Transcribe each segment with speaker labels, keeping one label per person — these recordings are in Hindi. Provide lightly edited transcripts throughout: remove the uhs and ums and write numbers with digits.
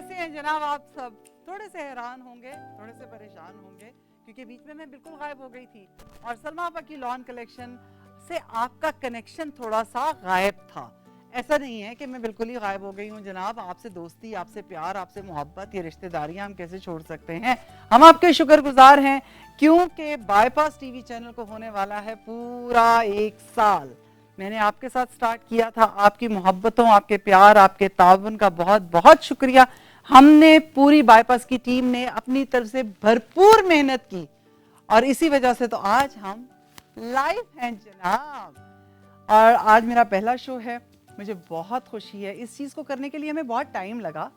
Speaker 1: कैसे हैं जनाब आप सब? थोड़े से हैरान होंगे, थोड़े से परेशान होंगे क्योंकि बीच में मैं बिल्कुल गायब हो गई थी और सलमा आपा की लॉन कलेक्शन से आपका कनेक्शन थोड़ा सा गायब था। ऐसा नहीं है कि मैं बिल्कुल ही गायब हो गई हूँ जनाब। आपसे दोस्ती, आपसे प्यार, आपसे मोहब्बत, ये रिश्तेदारियाँ हम कैसे छोड़ सकते हैं। हम आपके शुक्रगुजार हैं क्योंकि बाईपास टीवी चैनल को होने वाला है पूरा 1 साल। मैंने आपके साथ स्टार्ट किया था। आपकी मोहब्बतों, आपके प्यार, आपके ताउन का बहुत बहुत शुक्रिया। हमने पूरी बाईपास की टीम ने अपनी तरफ से भरपूर मेहनत की और इसी वजह से तो आज हम लाइव हैं जनाब। और आज मेरा पहला शो है, मुझे बहुत खुशी है। इस चीज़ को करने के लिए हमें बहुत टाइम लगा,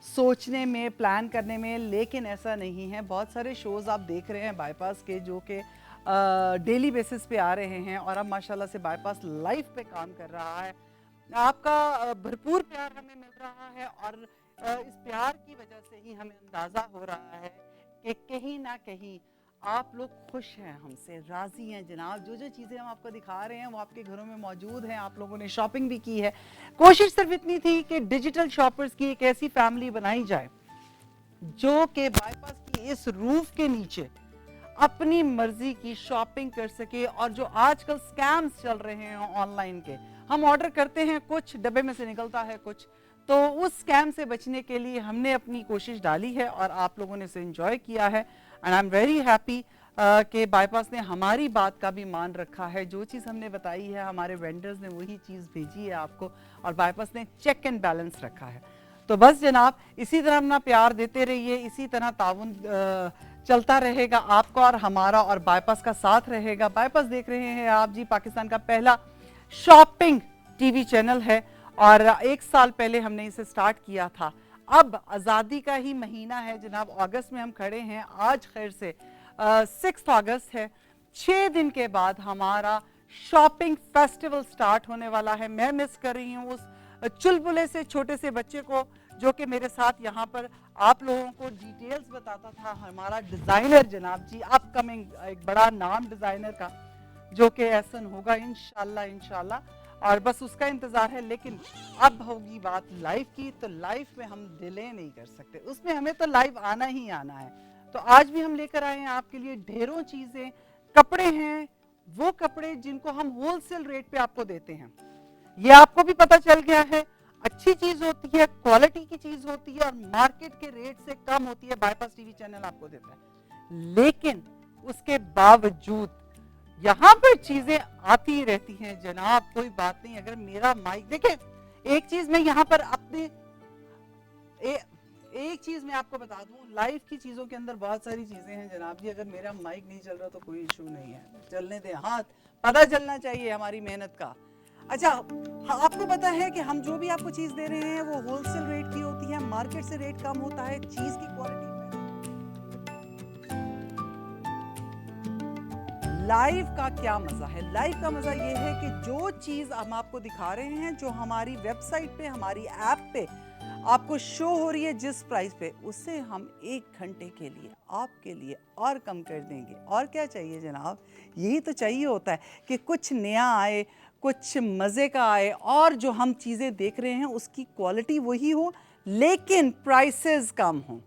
Speaker 1: सोचने में, प्लान करने में, लेकिन ऐसा नहीं है। बहुत सारे शोज़ आप देख रहे हैं बाईपास के जो कि डेली बेसिस पे आ रहे हैं और अब माशाल्लाह से बाईपास लाइव पे काम कर रहा है। आपका भरपूर प्यार हमें मिल रहा है और इस प्यार की वजह से ही हमें अंदाज़ा हो रहा है कि कहीं ना कहीं आप लोग खुश हैं, हमसे राज़ी हैं जनाब। जो जो चीज़ें हम आपको दिखा रहे हैं वो आपके घरों में मौजूद हैं। आप लोगों ने शॉपिंग भी की है। कोशिश सिर्फ इतनी थी कि डिजिटल शॉपर्स की एक ऐसी फैमिली बनाई जाए जो कि बाईपास की इस रूफ के नीचे अपनी मर्जी की शॉपिंग कर सके। और जो आजकल स्कैम्स चल रहे हैं ऑनलाइन के, हम ऑर्डर करते हैं कुछ, डब्बे में से निकलता है कुछ, तो उस स्कैम से बचने के लिए हमने अपनी कोशिश डाली है और आप लोगों ने इसे एंजॉय किया है। And I am very happy कि बाईपास ने हमारी बात का भी मान रखा है। जो चीज़ हमने बताई है हमारे वेंडर्स ने वही चीज़ भेजी है आपको और बाईपास ने चेक एंड बैलेंस रखा है। तो बस जनाब इसी तरह अपना प्यार देते रहिए, इसी तरह ताउन चलता रहेगा आपका और हमारा, और बाईपास का साथ रहेगा। बाईपास देख रहे हैं आप जी, पाकिस्तान का पहला शॉपिंग टीवी चैनल है और 1 साल पहले हमने इसे स्टार्ट किया था। अब आज़ादी का ही महीना है जनाब, अगस्त में हम खड़े हैं। आज खैर से 6 अगस्त है। 6 दिन के बाद हमारा शॉपिंग फेस्टिवल स्टार्ट होने वाला है। मैं मिस कर रही हूँ उस चुलबुले से छोटे से बच्चे को जो कि मेरे साथ यहाँ पर आप लोगों को डिटेल्स बताता था। हमारा डिज़ाइनर जनाब जी, अपकमिंग एक बड़ा नाम डिज़ाइनर का, जो कि एहसन होगा इंशाल्लाह इंशाल्लाह, और बस उसका इंतज़ार है। लेकिन अब होगी बात लाइव की, तो लाइव में हम डिले नहीं कर सकते, उसमें हमें तो लाइव आना ही आना है। तो आज भी हम लेकर आए हैं आपके लिए ढेरों चीज़ें। कपड़े हैं, वो कपड़े जिनको हम होलसेल रेट पे आपको देते हैं। ये आपको भी पता चल गया है, अच्छी चीज होती है, क्वालिटी की चीज होती है और मार्केट के रेट से कम होती है, बाईपास टीवी चैनल आपको देता है। लेकिन उसके बावजूद यहाँ पर चीजें आती रहती हैं जनाब, कोई बात नहीं। अगर मेरा माइक देखें, एक चीज मैं यहाँ पर अपने एक चीज मैं आपको बता दूं, लाइव की चीजों के अंदर बहुत सारी चीजें हैं जनाब जी। अगर मेरा माइक नहीं चल रहा तो कोई इशू नहीं है, चलने दें, हाथ पता चलना चाहिए हमारी मेहनत का। अच्छा, आपको पता है कि हम जो भी आपको चीज दे रहे हैं वो होलसेल रेट की होती है, मार्केट से रेट कम होता है चीज की क्वालिटी। लाइव का क्या मजा है? लाइव का मजा ये है कि जो चीज हम आपको दिखा रहे हैं, जो हमारी वेबसाइट पे, हमारी ऐप पे आपको शो हो रही है जिस प्राइस पे, उससे हम 1 घंटे के लिए आपके लिए और कम कर देंगे। और क्या चाहिए जनाब? यही तो चाहिए होता है कि कुछ नया आए, कुछ मज़े का आए, और जो हम चीज़ें देख रहे हैं उसकी क्वालिटी वही हो लेकिन प्राइसेस कम हों।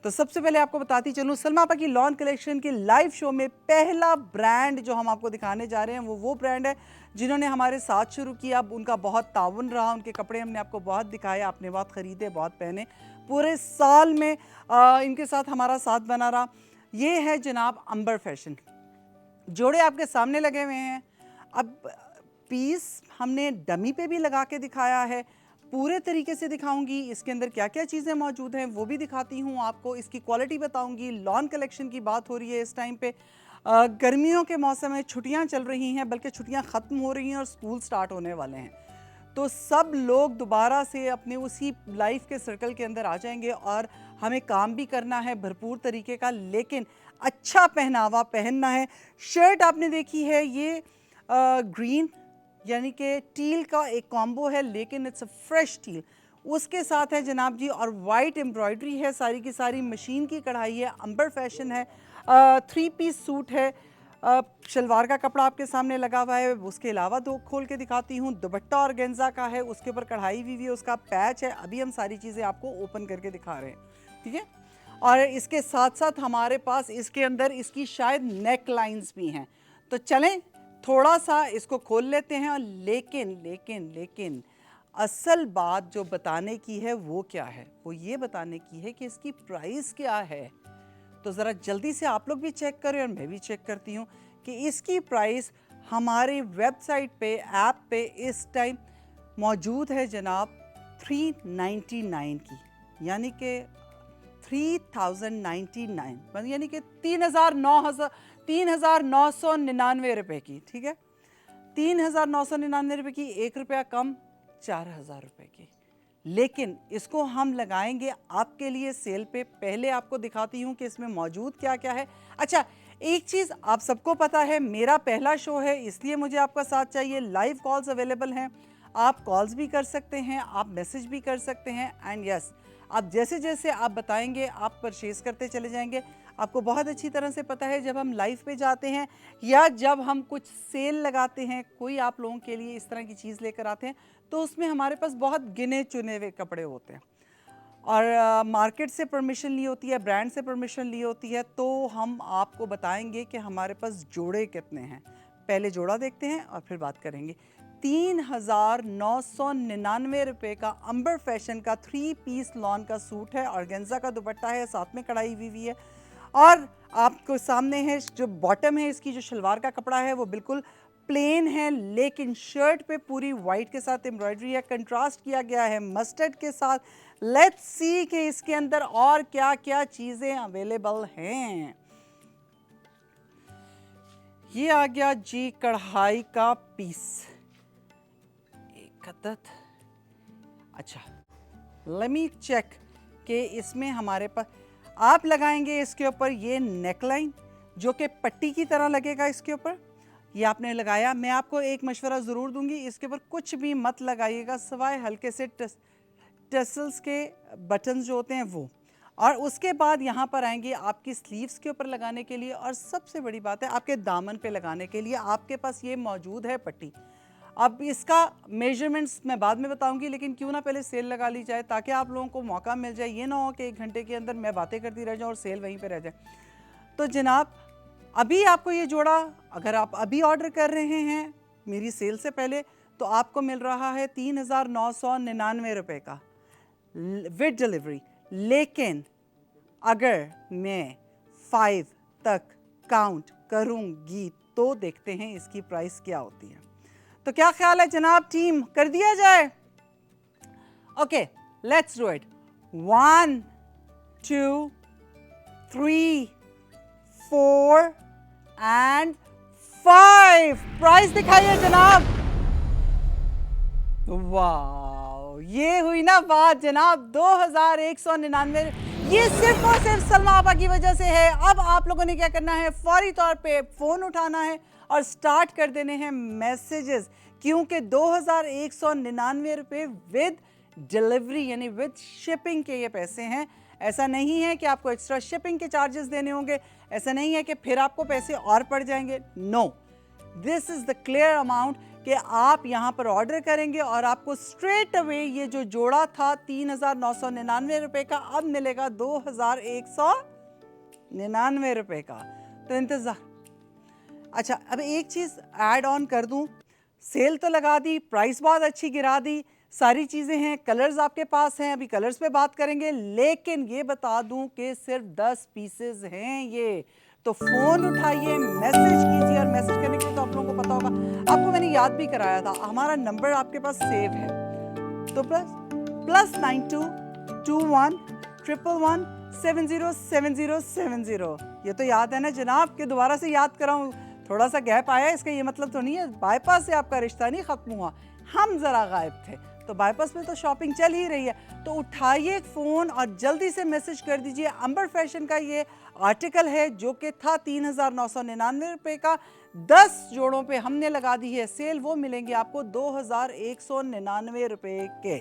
Speaker 1: तो सबसे पहले आपको बताती चलूँ, सलमा आपा की लॉन कलेक्शन के लाइव शो में पहला ब्रांड जो हम आपको दिखाने जा रहे हैं वो ब्रांड है जिन्होंने हमारे साथ शुरू किया। अब उनका बहुत ताउन रहा, उनके कपड़े हमने आपको बहुत दिखाए, आपने बहुत ख़रीदे, बहुत पहने, पूरे साल में इनके साथ हमारा साथ बना रहा। ये है जनाब अंबर फैशन, जोड़े आपके सामने लगे हुए हैं। अब पीस हमने डमी पे भी लगा के दिखाया है, पूरे तरीके से दिखाऊंगी। इसके अंदर क्या क्या चीज़ें मौजूद हैं वो भी दिखाती हूँ आपको, इसकी क्वालिटी बताऊंगी। लॉन कलेक्शन की बात हो रही है इस टाइम पे, गर्मियों के मौसम में छुट्टियाँ चल रही हैं, बल्कि छुट्टियाँ ख़त्म हो रही हैं और स्कूल स्टार्ट होने वाले हैं। तो सब लोग दोबारा से अपने उसी लाइफ के सर्कल के अंदर आ जाएंगे और हमें काम भी करना है भरपूर तरीके का, लेकिन अच्छा पहनावा पहनना है। शर्ट आपने देखी है, ये ग्रीन यानी कि टील का एक कॉम्बो है, लेकिन इट्स अ फ्रेश टील, उसके साथ है जनाब जी, और वाइट एम्ब्रॉयडरी है, सारी की सारी मशीन की कढ़ाई है, अंबर फैशन है, 3 पीस सूट है, शलवार का कपड़ा आपके सामने लगा हुआ है, उसके अलावा दो खोल के दिखाती हूँ। दुपट्टा ऑर्गेन्जा का है, उसके ऊपर कढ़ाई हुई है, उसका पैच है। अभी हम सारी चीज़ें आपको ओपन करके दिखा रहे हैं, ठीक है। और इसके साथ साथ हमारे पास इसके अंदर इसकी शायद नेक लाइन्स भी हैं। तो चलें थोड़ा सा इसको खोल लेते हैं। और लेकिन लेकिन लेकिन असल बात जो बताने की है वो क्या है, वो ये बताने की है कि इसकी प्राइस क्या है। तो ज़रा जल्दी से आप लोग भी चेक करें और मैं भी चेक करती हूँ कि इसकी प्राइस हमारी वेबसाइट पे, ऐप पे इस टाइम मौजूद है जनाब 399 की, यानी कि 3099, यानी कि 3,999 रुपये की, ठीक है। 3,999 रुपये की, 1 रुपया कम, 4,000 रुपये की। लेकिन इसको हम लगाएंगे आपके लिए सेल पे। पहले आपको दिखाती हूँ कि इसमें मौजूद क्या क्या है। अच्छा, एक चीज़ आप सबको पता है, मेरा पहला शो है इसलिए मुझे आपका साथ चाहिए। लाइव कॉल्स अवेलेबल हैं, आप कॉल्स भी कर सकते हैं, आप मैसेज भी कर सकते हैं। एंड यस, आप जैसे जैसे आप बताएंगे आप परचेज़ करते चले जाएंगे। आपको बहुत अच्छी तरह से पता है जब हम लाइव पे जाते हैं या जब हम कुछ सेल लगाते हैं, कोई आप लोगों के लिए इस तरह की चीज़ लेकर आते हैं, तो उसमें हमारे पास बहुत गिने चुने हुए कपड़े होते हैं और मार्केट से परमिशन ली होती है, ब्रांड से परमिशन ली होती है। तो हम आपको बताएंगे कि हमारे पास जोड़े कितने हैं। पहले जोड़ा देखते हैं और फिर बात करेंगे। 3,999 रुपये का अंबर फैशन का 3 पीस लॉन का सूट है, ऑर्गेन्जा का दुपट्टा है, साथ में कढ़ाई हुई है। और आपको सामने है जो बॉटम है, इसकी जो शलवार का कपड़ा है वो बिल्कुल प्लेन है, लेकिन शर्ट पे पूरी वाइट के साथ एम्ब्रॉयडरी है, कंट्रास्ट किया गया है मस्टर्ड के साथ। लेट्स सी कि इसके अंदर और क्या क्या चीज़ें अवेलेबल हैं। ये आ गया जी कढ़ाई का पीस, एक अदद। अच्छा, लेट मी चेक कि इसमें हमारे पास आप लगाएंगे इसके ऊपर ये नेकलाइन जो कि पट्टी की तरह लगेगा इसके ऊपर। ये आपने लगाया, मैं आपको एक मशवरा ज़रूर दूंगी, इसके ऊपर कुछ भी मत लगाइएगा सिवाय हल्के से टसल्स के बटन जो होते हैं वो। और उसके बाद यहाँ पर आएंगे आपकी स्लीव्स के ऊपर लगाने के लिए, और सबसे बड़ी बात है आपके दामन पे लगाने के लिए आपके पास ये मौजूद है पट्टी। अब इसका मेजरमेंट्स मैं बाद में बताऊंगी, लेकिन क्यों ना पहले सेल लगा ली जाए ताकि आप लोगों को मौका मिल जाए। ये ना हो कि 1 घंटे के अंदर मैं बातें करती रह जाऊँ और सेल वहीं पे रह जाए। तो जनाब अभी आपको ये जोड़ा अगर आप अभी ऑर्डर कर रहे हैं मेरी सेल से पहले, तो आपको मिल रहा है 3,999 रुपये का विद डिलीवरी। लेकिन अगर मैं 5 तक काउंट करूंगी तो देखते हैं इसकी प्राइस क्या होती है। तो क्या ख्याल है जनाब टीम, कर दिया जाए? Okay, let's do it. 1 2 3 4 and 5। Price दिखाइए जनाब। वाह, ये हुई ना बात जनाब, 2,199। ये सिर्फ और सिर्फ सलमा आपा की वजह से है। अब आप लोगों ने क्या करना है, फौरी तौर पे फ़ोन उठाना है और स्टार्ट कर देने हैं मैसेजेस, क्योंकि 2,199 रुपये विद डिलीवरी यानी विद शिपिंग के ये पैसे हैं। ऐसा नहीं है कि आपको एक्स्ट्रा शिपिंग के चार्जेस देने होंगे, ऐसा नहीं है कि फिर आपको पैसे और पड़ जाएंगे। No, this is the clear amount कि आप यहाँ पर ऑर्डर करेंगे और आपको स्ट्रेट अवे ये जो जोड़ा था 3,999 रुपये का अब मिलेगा 2,199 रुपये का। तो इंतज़ार। अच्छा, अब एक चीज़ ऐड ऑन कर दूँ, सेल तो लगा दी, प्राइस बहुत अच्छी गिरा दी, सारी चीज़ें हैं, कलर्स आपके पास हैं, अभी कलर्स पे बात करेंगे। लेकिन ये बता दूं कि सिर्फ 10 पीसेस हैं ये। तो फ़ोन उठाइए, मैसेज कीजिए, और मैसेज करने के लिए तो आप लोगों को पता होगा, आपको मैंने याद भी कराया था, हमारा नंबर आपके पास सेव है। तो +92 21 111 707070। ये तो याद है ना जनाब, कि दोबारा से याद कराऊँ? थोड़ा सा गैप आया, इसका ये मतलब तो नहीं है बाईपास से आपका रिश्ता नहीं ख़त्म हुआ, हम ज़रा गायब थे, तो बाईपास में तो शॉपिंग चल ही रही है। तो उठाइए फ़ोन और जल्दी से मैसेज कर दीजिए। अंबर फैशन का ये आर्टिकल है जो कि था 3,999 रुपये का, 10 जोड़ों पे हमने लगा दी है सेल, वो मिलेंगे आपको 2,199 रुपये के,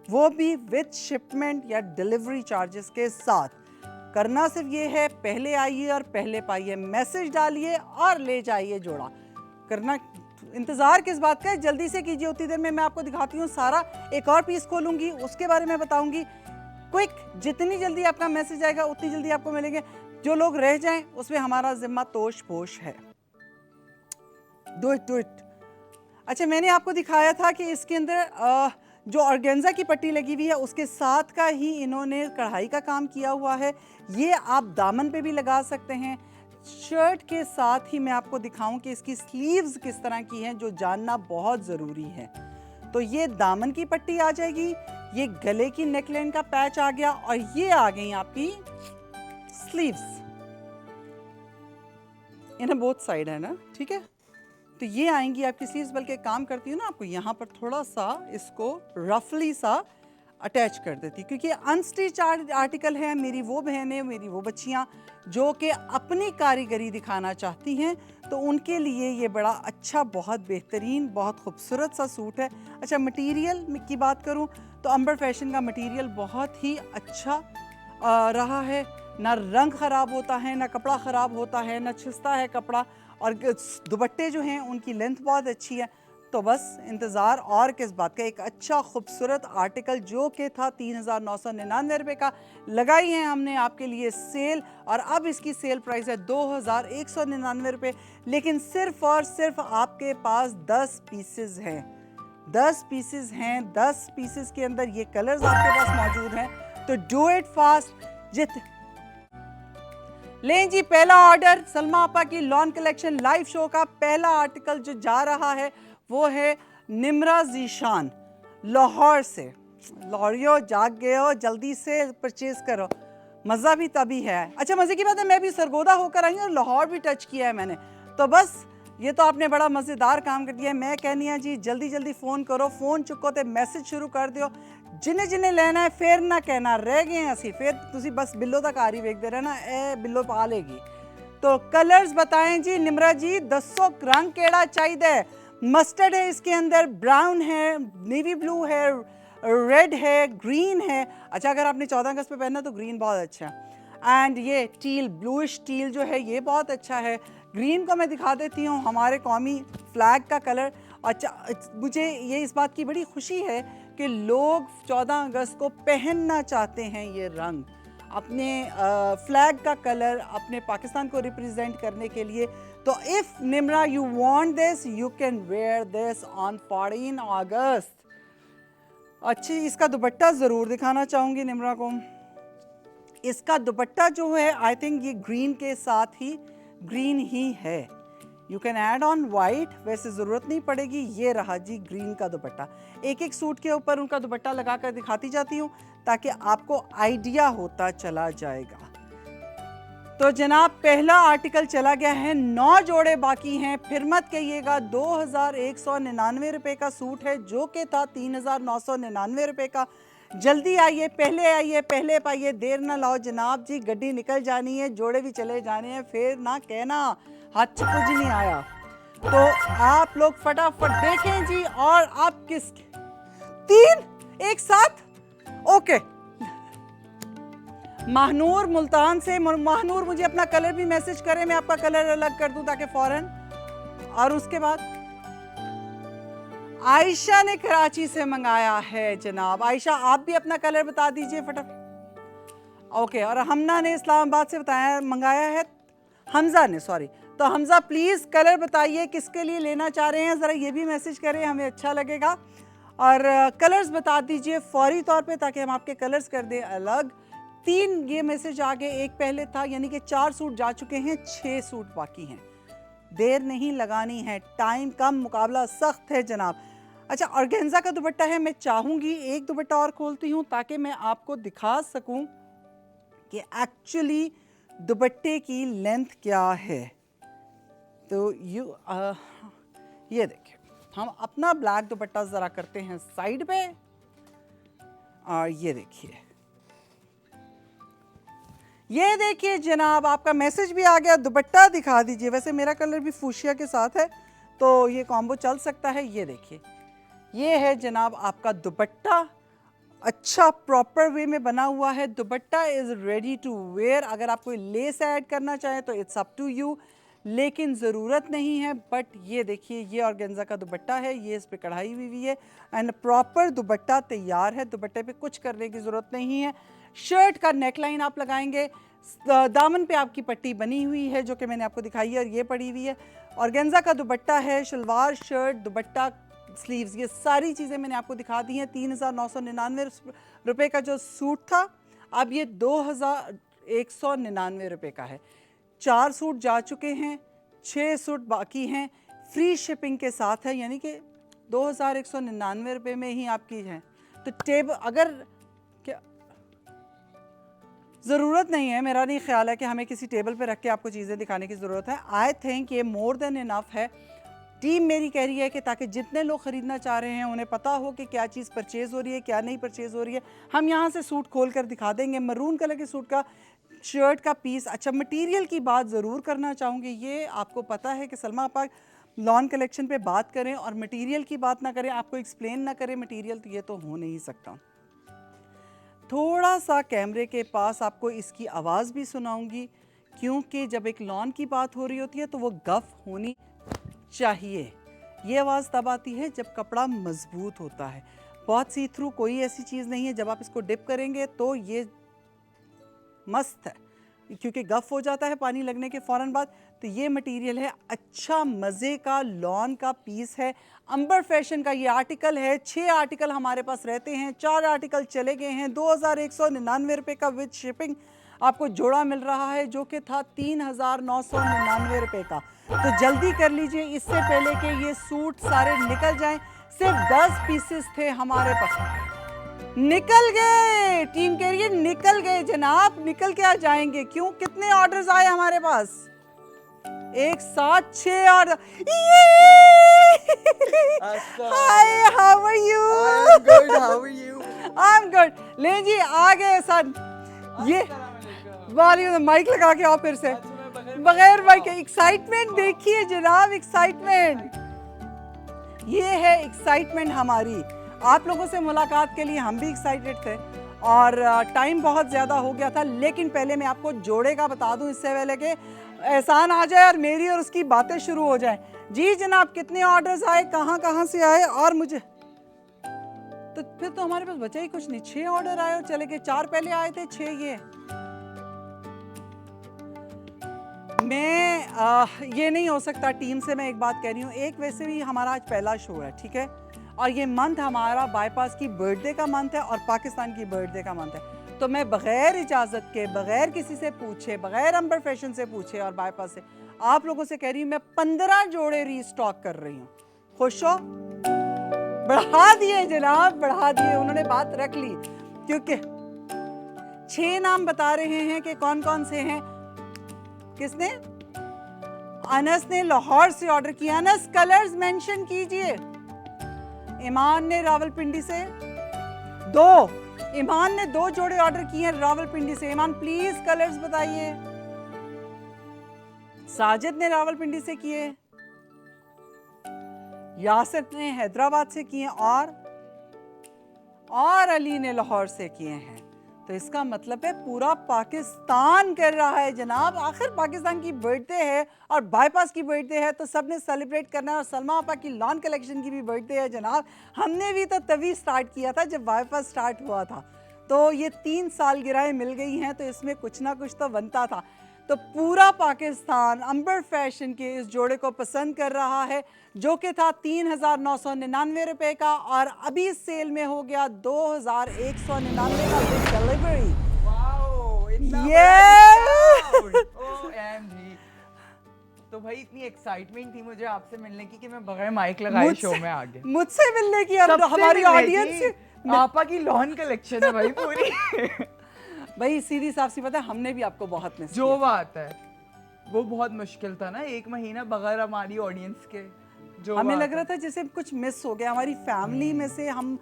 Speaker 1: वो भी विद शिपमेंट या डिलीवरी चार्जेस के साथ। करना सिर्फ ये है, पहले आइए और पहले पाइए, मैसेज डालिए और ले जाइए जोड़ा। करना इंतज़ार किस बात का है, जल्दी से कीजिए। उतनी देर में मैं आपको दिखाती हूँ सारा। एक और पीस खोलूँगी, उसके बारे में बताऊँगी। क्विक, जितनी जल्दी आपका मैसेज आएगा उतनी जल्दी आपको मिलेंगे। जो लोग रह जाएं उसमें हमारा जिम्मा तोश पोश है। Do it. अच्छा, मैंने आपको दिखाया था कि इसके अंदर जो ऑर्गेन्जा की पट्टी लगी हुई है उसके साथ का ही इन्होंने कढ़ाई का काम किया हुआ है। ये आप दामन पे भी लगा सकते हैं। शर्ट के साथ ही मैं आपको दिखाऊं कि इसकी स्लीव्स किस तरह की हैं, जो जानना बहुत ज़रूरी है। तो ये दामन की पट्टी आ जाएगी, ये गले की नेकलाइन का पैच आ गया और ये आ गई आपकी स्लीव्स। इन्हें बोथ साइड है ना, ठीक है। तो ये आएंगी आपकी स्लीव्स। बल्कि एक काम करती हूँ ना, आपको यहाँ पर थोड़ा सा इसको रफली सा अटैच कर देती, क्योंकि अनस्टिच आर्टिकल है। मेरी वो बहनें, मेरी वो बच्चियाँ जो कि अपनी कारीगरी दिखाना चाहती हैं, तो उनके लिए ये बड़ा अच्छा, बहुत बेहतरीन, बहुत खूबसूरत सा सूट है। अच्छा, मटेरियल की बात करूँ तो अंबर फैशन का मटेरियल बहुत ही अच्छा रहा है। ना रंग ख़राब होता है, ना कपड़ा ख़राब होता है, ना छिसता है कपड़ा। और दुपट्टे जो हैं उनकी लेंथ बहुत अच्छी है। तो बस इंतज़ार और किस बात का। एक अच्छा खूबसूरत आर्टिकल जो कि था 3999 रुपये का, लगाई है हमने आपके लिए सेल। और अब इसकी सेल प्राइस है 2199 रुपये। लेकिन सिर्फ और सिर्फ आपके पास 10 पीसेस हैं। 10 पीसेस हैं। 10 पीसेस के अंदर ये कलर्स आपके पास मौजूद हैं। तो डू इट फास्ट। लें जी, पहला ऑर्डर सलमा आपा की लॉन कलेक्शन लाइव शो का पहला आर्टिकल जो जा रहा है वो है निम्रा ज़ीशान, लाहौर से। लाहौरियो जाग गए हो, जल्दी से परचेज करो, मज़ा भी तभी है। अच्छा, मज़े की बात है मैं भी सरगोदा होकर आई और लाहौर भी टच किया है मैंने। तो बस ये तो आपने बड़ा मज़ेदार काम कर दिया है। मैं कहनी है जी, जल्दी जल्दी फ़ोन करो, फ़ोन चुको तो मैसेज शुरू कर दियो। जिन्हें जिन्हें लेना है फिर ना कहना रह गए हैं असी, फिर तुसी बस बिल्लो तक आ रही वेखते रहना, ए बिल्लो पा लेगी। तो कलर्स बताएं जी निम्रा जी, दसो रंग केड़ा चाहिए। मस्टर्ड है इसके अंदर, ब्राउन है, नेवी ब्लू है, रेड है, ग्रीन है। अच्छा, अगर आपने 14 अगस्त पे पहना तो ग्रीन बहुत अच्छा है। एंड ये टील, ब्लूइश टील जो है ये बहुत अच्छा है। ग्रीन को मैं दिखा देती हूँ, हमारे कौमी फ्लैग का कलर। अच्छा, मुझे ये इस बात की बड़ी खुशी है कि लोग 14 अगस्त को पहनना चाहते हैं ये रंग, अपने फ्लैग का कलर, अपने पाकिस्तान को रिप्रेजेंट करने के लिए। तो if Nimra you want this, you can wear this on 14 अगस्त। अच्छी, इसका दुपट्टा ज़रूर दिखाना चाहूँगी निम्रा को। इसका दुपट्टा जो है आई थिंक ये ग्रीन के साथ ही ग्रीन ही है। You can add on white, वैसे ज़रूरत नहीं पड़ेगी। ये रहा जी ग्रीन का दुपट्टा। एक एक सूट के ऊपर उनका दुपट्टा लगा कर दिखाती जाती हूँ ताकि आपको आइडिया होता चला जाएगा। तो जनाब, पहला आर्टिकल चला गया है, 9 जोड़े बाकी हैं। फिर मत कहिएगा। 2199 रुपये का सूट है जो कि था 3999 रुपये का। जल्दी आइए, पहले पाइए, देर ना लाओ जनाब जी, गड्डी निकल जानी है, जोड़े भी चले जाने हैं, फिर ना कहना हाथ से कुछ नहीं आया। तो आप लोग फटाफट देखें जी। और आप किस 3 एक साथ, ओके। महानूर मुल्तान से, महानूर मुझे अपना कलर भी मैसेज करें, मैं आपका कलर अलग कर दूं ताकि फौरन। और उसके बाद आयशा ने कराची से मंगाया है जनाब। आयशा, आप भी अपना कलर बता दीजिए फटाफट। ओके। और हमना ने इस्लामाबाद से बताया, मंगाया है हमजा ने, सॉरी। तो हमजा प्लीज़ कलर बताइए किसके लिए लेना चाह रहे हैं, ज़रा ये भी मैसेज करें, हमें अच्छा लगेगा। और कलर्स बता दीजिए फौरी तौर पे ताकि हम आपके कलर्स कर दें अलग। 3 ये मैसेज आ गए, एक पहले था, यानी कि 4 सूट जा चुके हैं, 6 सूट बाकी हैं। देर नहीं लगानी है, टाइम कम, मुकाबला सख्त है जनाब। अच्छा, ऑर्गेन्जा का दुपट्टा है। मैं चाहूँगी एक दुपट्टा और खोलती हूँ ताकि मैं आपको दिखा सकूँ कि एक्चुअली दुपट्टे की लेंथ क्या है। तो ये देखिए, हम अपना ब्लैक दुपट्टा ज़रा करते हैं साइड पे। और ये देखिए जनाब, आपका मैसेज भी आ गया। दुपट्टा दिखा दीजिए। वैसे मेरा कलर भी फूशिया के साथ है तो ये कॉम्बो चल सकता है। ये देखिए, ये है जनाब आपका दुपट्टा। अच्छा प्रॉपर वे में बना हुआ है। Dupatta is ready to wear. अगर आप कोई लेस ऐड करना चाहें तो इट्स अप टू यू, लेकिन ज़रूरत नहीं है। बट ये देखिए, ये ऑर्गेन्जा का दुपट्टा है, ये इस पे कढ़ाई हुई है एंड प्रॉपर दुपट्टा तैयार है। दुपट्टे पे कुछ करने की ज़रूरत नहीं है। शर्ट का नेकलाइन आप लगाएंगे, दामन पे आपकी पट्टी बनी हुई है जो कि मैंने आपको दिखाई है और ये पड़ी हुई है। ऑर्गेन्जा का दुपट्टा है, शलवार, शर्ट, दुपट्टा, स्लीव्स, ये सारी चीज़ें मैंने आपको दिखा दी हैं। 3,999 रुपये का जो सूट था, अब ये 2,199 रुपये का है। 4 सूट जा चुके हैं, 6 सूट बाकी हैं, फ्री शिपिंग के साथ है, यानी कि 2,199 रुपये में ही आपकी है। तो टेबल अगर क्या ज़रूरत नहीं है, मेरा नहीं ख्याल है कि हमें किसी टेबल पे रख के आपको चीज़ें दिखाने की ज़रूरत है। आई थिंक ये मोर देन इनफ है। टीम मेरी कह रही है कि ताकि जितने लोग ख़रीदना चाह रहे हैं उन्हें पता हो कि क्या चीज़ परचेज़ हो रही है, क्या नहीं परचेज़ हो रही है। हम यहाँ से सूट खोल कर दिखा देंगे। मरून कलर के सूट का शर्ट का पीस। अच्छा, मटेरियल की बात ज़रूर करना चाहूँगी। ये आपको पता है कि सलमा आपा लॉन कलेक्शन पे बात करें और मटेरियल की बात ना करें, आपको एक्सप्लेन ना करें मटेरियल, तो ये तो हो नहीं सकता। थोड़ा सा कैमरे के पास आपको इसकी आवाज़ भी सुनाऊंगी, क्योंकि जब एक लॉन की बात हो रही होती है तो वो गफ होनी चाहिए। ये आवाज़ तब आती है जब कपड़ा मजबूत होता है। बहुत सी थ्रू कोई ऐसी चीज़ नहीं है, जब आप इसको डिप करेंगे तो ये मस्त है, क्योंकि गफ हो जाता है पानी लगने के फ़ौरन बाद। तो ये मटेरियल है, अच्छा मज़े का लॉन का पीस है। अंबर फैशन का ये आर्टिकल है। 6 आर्टिकल हमारे पास रहते हैं, 4 आर्टिकल चले गए हैं। 2,199 रुपये का विद शिपिंग आपको जोड़ा मिल रहा है, जो कि था 3,999 रुपये का। तो जल्दी कर लीजिए, इससे पहले कि ये सूट सारे निकल जाएं। सिर्फ 10 पीसेस थे हमारे पास। निकल गए, टीम कह रही है निकल गए जनाब, निकल के आ जाएंगे। क्यों, कितने ऑर्डर्स आए हमारे पास? एक साथ 6 order. Hi, how are you?
Speaker 2: I am good, how are you?
Speaker 1: I am good. ले जी, आ गए सन। ये वाली माइक लगा के आओ फिर से। बगैर माइक के एक्साइटमेंट देखिए जनाब, एक्साइटमेंट। ये है एक्साइटमेंट हमारी। आप लोगों से मुलाकात के लिए हम भी एक्साइटेड थे और टाइम बहुत ज़्यादा हो गया था। लेकिन पहले मैं आपको जोड़े का बता दूं, इससे पहले कि एहसान आ जाए और मेरी और उसकी बातें शुरू हो जाएं। जी जनाब, कितने ऑर्डर्स आए, कहाँ कहाँ से आए? और मुझे तो फिर तो हमारे पास बचा ही कुछ नहीं। 6 ऑर्डर आए और चले गए। 4 पहले आए थे, 6 ये। मैं ये नहीं हो सकता। टीम से मैं एक बात कह रही हूँ, एक वैसे भी हमारा आज पहला शो है, ठीक है, और ये मंथ हमारा बाईपास की बर्थडे का मंथ है और पाकिस्तान की बर्थडे का मंथ है। तो मैं बगैर इजाज़त के, बगैर किसी से पूछे, बगैर अंबर फैशन से पूछे और बाईपास से आप लोगों से कह रही हूँ, मैं 15 जोड़े रीस्टॉक कर रही हूँ। खुश हो? बढ़ा दिए जनाब, बढ़ा दिए। उन्होंने बात रख ली, क्योंकि 6 नाम बता रहे हैं कि कौन कौन से हैं। किसने? अनस ने लाहौर से ऑर्डर किया। अनस, कलर्स मेंशन कीजिए। ईमान ने रावलपिंडी से 2, ईमान ने 2 जोड़े ऑर्डर किए हैं रावलपिंडी से। ईमान प्लीज कलर्स बताइए। साजिद ने रावलपिंडी से किए, यासिर ने हैदराबाद से किए और अली ने लाहौर से किए हैं। तो इसका मतलब है पूरा पाकिस्तान कर रहा है जनाब। आखिर पाकिस्तान की बर्थडे है और बाईपास की बर्थडे है, तो सबने सेलिब्रेट करना है। और सलमा आपा की लॉन कलेक्शन की भी बर्थडे है जनाब। हमने भी तो तभी स्टार्ट किया था जब बाईपास स्टार्ट हुआ था। तो ये 3 सालगिरहें मिल गई हैं, तो इसमें कुछ ना कुछ तो बनता था। तो पूरा पाकिस्तान अंबर फैशन के इस जोड़े को पसंद कर रहा है, जो कि था 3,999 रुपये का और अभी सेल में हो गया 2,199 का विद डिलीवरी।
Speaker 2: वाओ, इतना OMG। तो भाई इतनी एक्साइटमेंट थी मुझे आपसे मिलने की कि मैं बगैर माइक लगाए शो में आ गया।
Speaker 1: मुझसे मिलने की और हमारी ऑडियंस
Speaker 2: आपा की लॉन कलेक्शन है भाई पूरी।
Speaker 1: भाई सीधी साफ सी पता है, हमने भी आपको बहुत मिस
Speaker 2: जो बात है वो बहुत मुश्किल था ना, 1 महीना बगैर हमारी ऑडियंस के। जो
Speaker 1: हमें लग रहा था जैसे कुछ मिस हो गया। हमारी फैमिली में से हम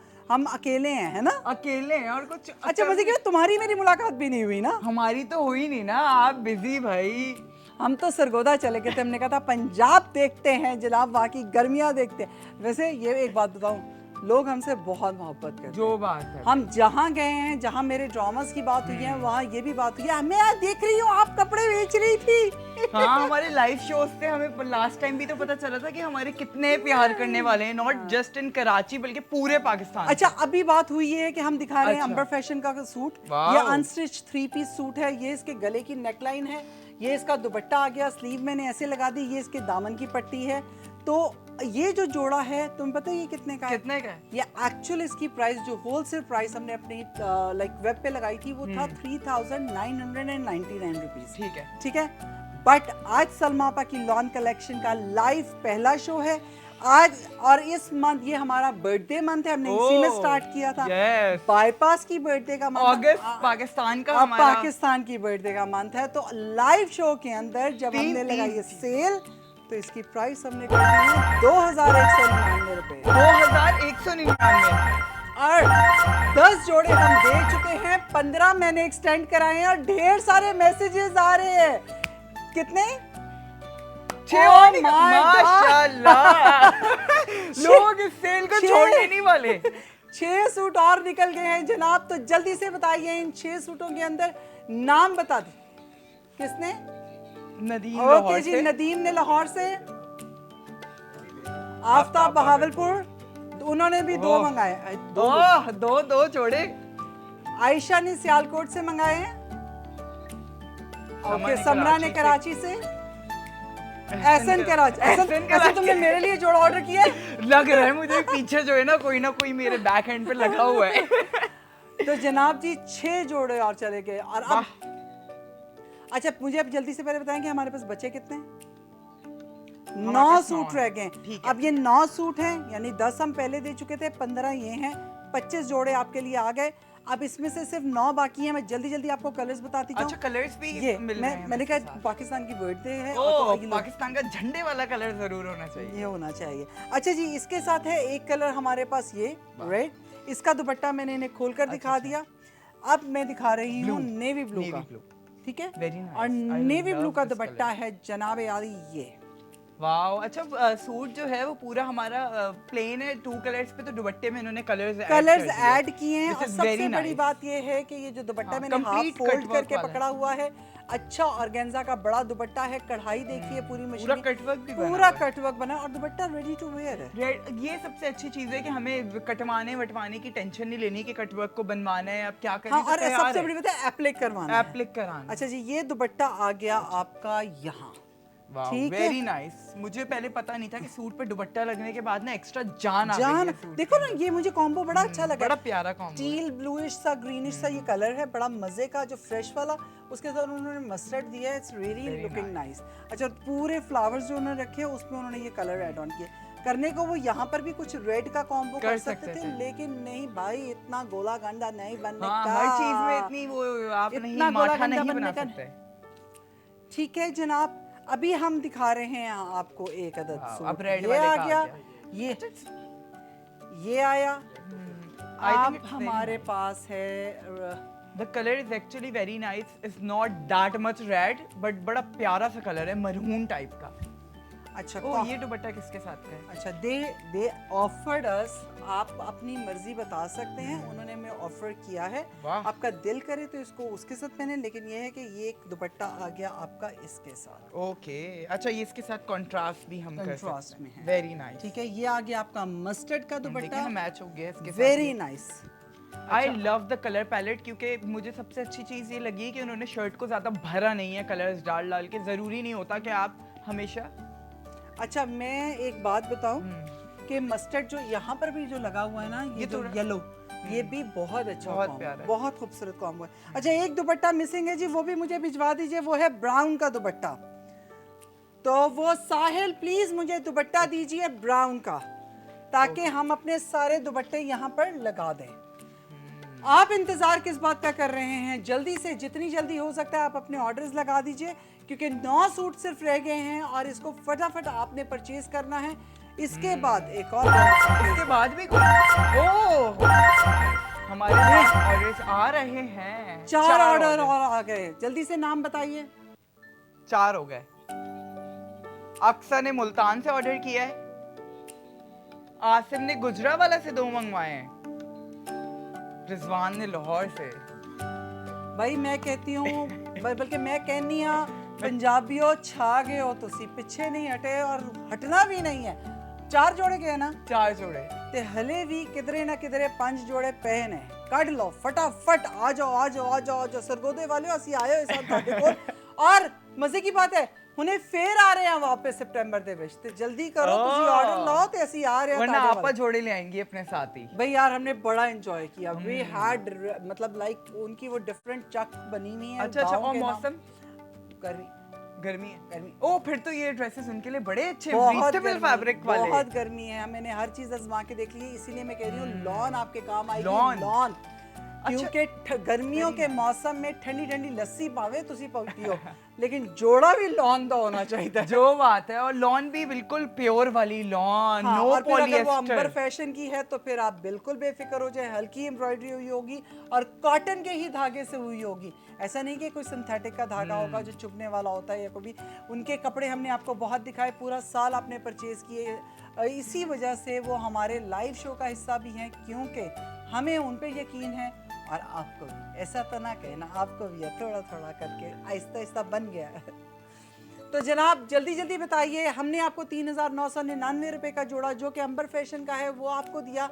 Speaker 1: अकेले हैं, है ना?
Speaker 2: अकेले हैं और कुछ
Speaker 1: अच्छा मजे की तुम्हारी मेरी मुलाकात भी नहीं हुई ना?
Speaker 2: हमारी तो हुई नहीं ना, आप बिजी भाई।
Speaker 1: हम तो सरगोदा चले गए थे। हमने कहा था पंजाब देखते हैं जनाब, वहाँ की गर्मियाँ देखते हैं। वैसे ये एक बात बताऊँ, लोग हमसे बहुत मोहब्बत करते हैं।
Speaker 2: जो बात है,
Speaker 1: हम जहाँ गए हैं, जहाँ मेरे ड्रामास की बात हुई है, वहाँ ये भी बात हुई है, मैं आज देख रही हूँ आप कपड़े बेच रही थी।
Speaker 2: हाँ हमारे लाइव शोज से हमें लास्ट टाइम भी तो पता चला था कि हमारे कितने प्यार करने वाले हैं, नॉट जस्ट इन कराची बल्कि पूरे पाकिस्तान।
Speaker 1: अच्छा, अभी बात हुई है कि हम दिखा रहे हैं
Speaker 2: अच्छा।
Speaker 1: अंबर फैशन का सूट।
Speaker 2: वाह।
Speaker 1: ये अनस्टिच 3 पीस सूट है। ये इसके गले की नेकलाइन है, ये इसका दुपट्टा आ गया, स्लीव मैंने ऐसे लगा दी, ये इसके दामन की पट्टी है। तो ये जो जोड़ा है, तुम्हें पता है ये कितने का है?
Speaker 2: कितने का है?
Speaker 1: ये एक्चुअल इसकी प्राइस जो होलसेल प्राइस हमने अपनी लाइक वेब पे लगाई थी वो था 3999 रुपीस।
Speaker 2: ठीक है,
Speaker 1: ठीक है। बट आज सलमा आपा की लॉन कलेक्शन का लाइव पहला शो है आज, और इस मंथ ये हमारा बर्थडे मंथ है, हमने इसी में स्टार्ट किया था।
Speaker 2: Yes.
Speaker 1: बाईपास की बर्थडे का मंथ,
Speaker 2: अगस्त पाकिस्तान का
Speaker 1: अब
Speaker 2: हमारा
Speaker 1: पाकिस्तान की बर्थडे का मंथ है। तो लाइव शो के अंदर जब
Speaker 2: तीन-
Speaker 1: हमने लगाई
Speaker 2: तीन-
Speaker 1: ये सेल, तो इसकी प्राइस हमने कर दी है 2199 रुपए
Speaker 2: 2199।
Speaker 1: और 10 जोड़े हम दे चुके हैं, 15 मैंने एक्सटेंड कराए हैं और ढेर सारे मैसेजेस आ रहे हैं। कितने? Oh my God!
Speaker 2: माशाल्लाह। लोग इस सेल को
Speaker 1: छह-
Speaker 2: छोड़ने नहीं वाले।
Speaker 1: 6 सूट और निकल गए हैं जनाब, तो जल्दी से बताइए इन 6 सूटों के अंदर नाम बता दें। किसने?
Speaker 2: नदीम
Speaker 1: ओके
Speaker 2: लाहौर
Speaker 1: जी,
Speaker 2: से।
Speaker 1: नदीम ने लाहौर से, आफ्ताब बहावलपुर, उन्होंने भी 2
Speaker 2: ओह।
Speaker 1: मंगाए।
Speaker 2: ओह, दो जोड़े।
Speaker 1: आयशा ने सियालकोट से मंगाए हैं। ओके, समरा ने कराची से, एहसन कराची। एहसन तुमने मेरे लिए जोड़ा ऑर्डर किया है?
Speaker 2: लग रहा है मुझे पीछे जो है ना कोई मेरे बैक हैंड पे लगा हुआ है।
Speaker 1: तो जनाब जी 6 जोड़े और चले गए। और अब अच्छा, मुझे अब जल्दी से पहले बताएं कि हमारे पास बचे कितने हैं? 9 सूट रह गए। अब ये 9 सूट हैं, यानी 10 हम पहले दे चुके थे, 15 ये हैं, 25 जोड़े आपके लिए आ गए। अब इसमें से सिर्फ 9 बाकी हैं। मैं जल्दी जल्दी आपको कलर्स बताती जाऊं।
Speaker 2: अच्छा, कलर्स भी
Speaker 1: ये
Speaker 2: मिल रहे हैं।
Speaker 1: मैंने कहा पाकिस्तान की बर्थडे है
Speaker 2: ओह,
Speaker 1: और तो
Speaker 2: पाकिस्तान का झंडे वाला कलर जरूर होना चाहिए।
Speaker 1: ये होना चाहिए। अच्छा जी, इसके साथ है एक कलर हमारे पास, ये रेड। इसका दुपट्टा मैंने इन्हें खोल कर दिखा दिया। अब मैं दिखा रही हूँ नेवी ब्लू का, ठीक है। और नेवी ब्लू का दुपट्टा है जनाब आली ये।
Speaker 2: वाओ, अच्छा सूट जो है वो पूरा हमारा प्लेन है, 2 कलर्स पे, तो दुपट्टे में इन्होंने कलर्स
Speaker 1: ऐड किए हैं। और सबसे
Speaker 2: very
Speaker 1: बड़ी
Speaker 2: nice.
Speaker 1: बात ये है कि ये जो दुपट्टा मैंने half
Speaker 2: complete
Speaker 1: fold
Speaker 2: cut work
Speaker 1: करके
Speaker 2: वाला
Speaker 1: पकड़ा हुआ है, अच्छा ऑर्गेन्जा का बड़ा दुपट्टा है, कढ़ाई देखिए पूरी मशीन,
Speaker 2: पूरा कटवर्क भी बना
Speaker 1: पूरा
Speaker 2: हुआ है।
Speaker 1: कटवर्क बना, और दुपट्टा रेडी टू वेयर है।
Speaker 2: ये सबसे अच्छी चीज है कि हमें कटवाने वटवाने की टेंशन नहीं लेनी कि कटवर्क को बनवाना है, अब क्या करें।
Speaker 1: हाँ, और सबसे बड़ी बात है एप्लिक करवाना है।
Speaker 2: एप्लिक कराना।
Speaker 1: अच्छा जी, ये दुपट्टा आ गया आपका यहाँ, ठीक है।
Speaker 2: Very nice. मुझे पहले पता नहीं था कि सूट पे दुपट्टा लगने के बाद ना एक्स्ट्रा जान आ गई
Speaker 1: जान
Speaker 2: है सूट
Speaker 1: देखो ना, ये मुझे कॉम्बो बड़ा अच्छा लगा।
Speaker 2: बड़ा प्यारा कॉम्बो।
Speaker 1: टील ब्लूइश सा ग्रीनिश सा ये कलर है, बड़ा मजे का, जो फ्रेश वाला, उसके साथ उन्होंने मस्टर्ड दिया है। It's really looking nice. अच्छा, पूरे फ्लावर्स जो उन्होंने रखे हैं उसमें उन्होंने ये कलर ऐड ऑन किए। करने को वो यहाँ पर भी कुछ रेड का कॉम्बो कर सकते थे, लेकिन नहीं भाई, इतना गोला गंडा नहीं बनने का।
Speaker 2: हर चीज में इतनी वो आप नहीं माठा नहीं बना सकते।
Speaker 1: ठीक है जनाब, अभी हम दिखा रहे हैं आपको एक अदद सूट।
Speaker 2: अब रेड
Speaker 1: ये
Speaker 2: वाले
Speaker 1: आ
Speaker 2: का
Speaker 1: गया,
Speaker 2: गया।
Speaker 1: ये आया।
Speaker 2: I think
Speaker 1: अब
Speaker 2: it's very
Speaker 1: हमारे
Speaker 2: nice.
Speaker 1: पास है
Speaker 2: The color is actually very nice. It's not that much red, but बड़ा प्यारा सा कलर है, मरून टाइप का।
Speaker 1: अच्छा,
Speaker 2: ओह, ये दुपट्टा किसके साथ का है?
Speaker 1: अच्छा, दे ऑफर्ड अस, आप अपनी मर्जी बता सकते हैं, उन्होंने हमें ऑफर किया है।
Speaker 2: वाह।
Speaker 1: आपका दिल करे तो इसको उसके साथ पहने, लेकिन ये है कि ये एक दुपट्टा आ गया आपका इसके साथ।
Speaker 2: ओके, अच्छा, ये इसके साथ कंट्रास्ट भी हम कर
Speaker 1: कंट्रास्ट
Speaker 2: सकते
Speaker 1: में है।
Speaker 2: Very nice.
Speaker 1: ठीक है, ये आ गया आपका मस्टर्ड का दुपट्टा,
Speaker 2: मैच हो गया इसके साथ।
Speaker 1: Very nice.
Speaker 2: I love the colour palette, क्योंकि मुझे सबसे अच्छी चीज़ ये लगी कि उन्होंने शर्ट को ज़्यादा भरा नहीं है कलर्स डाल डाल के। ज़रूरी नहीं होता कि आप हमेशा।
Speaker 1: अच्छा, मैं एक बात बताऊं कि मस्टर्ड जो यहाँ पर भी जो लगा हुआ है ना, ये जो येलो, ये भी बहुत अच्छा,
Speaker 2: बहुत प्यारा है,
Speaker 1: बहुत खूबसूरत कॉम्बो है। अच्छा, एक दुपट्टा मिसिंग है जी, वो भी मुझे भिजवा दीजिए, वो है ब्राउन का दुपट्टा। तो वो साहिल प्लीज मुझे दुपट्टा दीजिए ब्राउन का, ताकि हम अपने सारे दुपट्टे यहाँ पर लगा दें। आप इंतजार किस बात का कर रहे हैं? जल्दी से, जितनी जल्दी हो सकता है आप अपने ऑर्डर्स लगा दीजिए, क्योंकि 9 सूट सिर्फ रह गए हैं और इसको फटाफट आपने परचेज करना है। इसके बाद एक और,
Speaker 2: इसके बाद भी ओह, हमारे पास ऑर्डर्स आ रहे हैं।
Speaker 1: 4 ऑर्डर और आ गए। जल्दी से नाम बताइए।
Speaker 2: 4 हो गए। अक्सर ने मुल्तान से ऑर्डर किया है, आसिम ने गुजरावाला से 2 मंगवाए हैं, रिजवान ने लाहौर से।
Speaker 1: भाई मैं कहती हूँ बल्कि मैं कहनी हाँ पंजाबियों छा गए हो तुसी, पिछे नहीं हटे और हटना भी नहीं है। 4 जोड़े गए ना
Speaker 2: 4 जोड़े
Speaker 1: ते हले भी किधरे ना किधरे 5 जोड़े पहने, कट लो फटाफट, आ जाओ आ जाओ आ जाओ आ जाओ सरगोदे वाले असि आए हो साथ ਤੁਹਾਡੇ ਕੋਲ। और मजे की बात है ਹੁਣੇ ਫੇਰ आ रहे हैं वापस सितंबर ਦੇ ਵਿੱਚ ਤੇ जल्दी करो ਤੁਸੀਂ ऑर्डर लाओ ते असि आ रहे हैं
Speaker 2: वरना
Speaker 1: ਤੁਹਾਡੇ
Speaker 2: आपा जोड़े ले आएंगे अपने साथ ही।
Speaker 1: भाई यार हमने बड़ा एंजॉय किया, वी हैड मतलब लाइक उनकी वो डिफरेंट चक बनी हुई है।
Speaker 2: अच्छा अच्छा, और मौसम
Speaker 1: गर्मी
Speaker 2: गर्मी है।
Speaker 1: गर्मी
Speaker 2: ओ फिर तो ये ड्रेसेस उनके लिए बड़े अच्छे
Speaker 1: बहुत
Speaker 2: ब्रीथेबल फैब्रिक वाले।
Speaker 1: बहुत गर्मी है, मैंने हर चीज आजमा के देख ली, इसीलिए मैं कह रही हूँ लॉन आपके काम आएगी।
Speaker 2: लॉन।
Speaker 1: लॉन
Speaker 2: अच्छा,
Speaker 1: क्योंकि गर्मियों के मौसम में ठंडी ठंडी लस्सी पावे तुसी पियो, लेकिन जोड़ा भी लॉन का होना चाहिए।
Speaker 2: जो बात है, और लॉन भी बिल्कुल प्योर वाली लॉन,
Speaker 1: हाँ,
Speaker 2: नो
Speaker 1: और फिर अगर वो अंबर
Speaker 2: पॉलिएस्टर।
Speaker 1: फैशन की है तो फिर आप बिल्कुल बेफिक्र हो जाए, हल्की एम्ब्रॉयडरी हुई होगी और कॉटन के ही धागे से हुई होगी। ऐसा नहीं कि कोई सिंथेटिक का धागा होगा जो चुभने वाला होता है या कोई भी। उनके कपड़े हमने आपको बहुत दिखाए, पूरा साल आपने परचेज किए, इसी वजह से वो हमारे लाइव शो का हिस्सा भी हैं, क्योंकि हमें उन पे यकीन है और आपको भी। ऐसा तो ना कहना, आपको भी है, थोड़ा थोड़ा करके आहिस्ता आहिस्ता बन गया है। तो जनाब जल्दी जल्दी बताइए, हमने आपको 3,999 रुपए का जोड़ा जो कि अंबर फैशन का है वो आपको दिया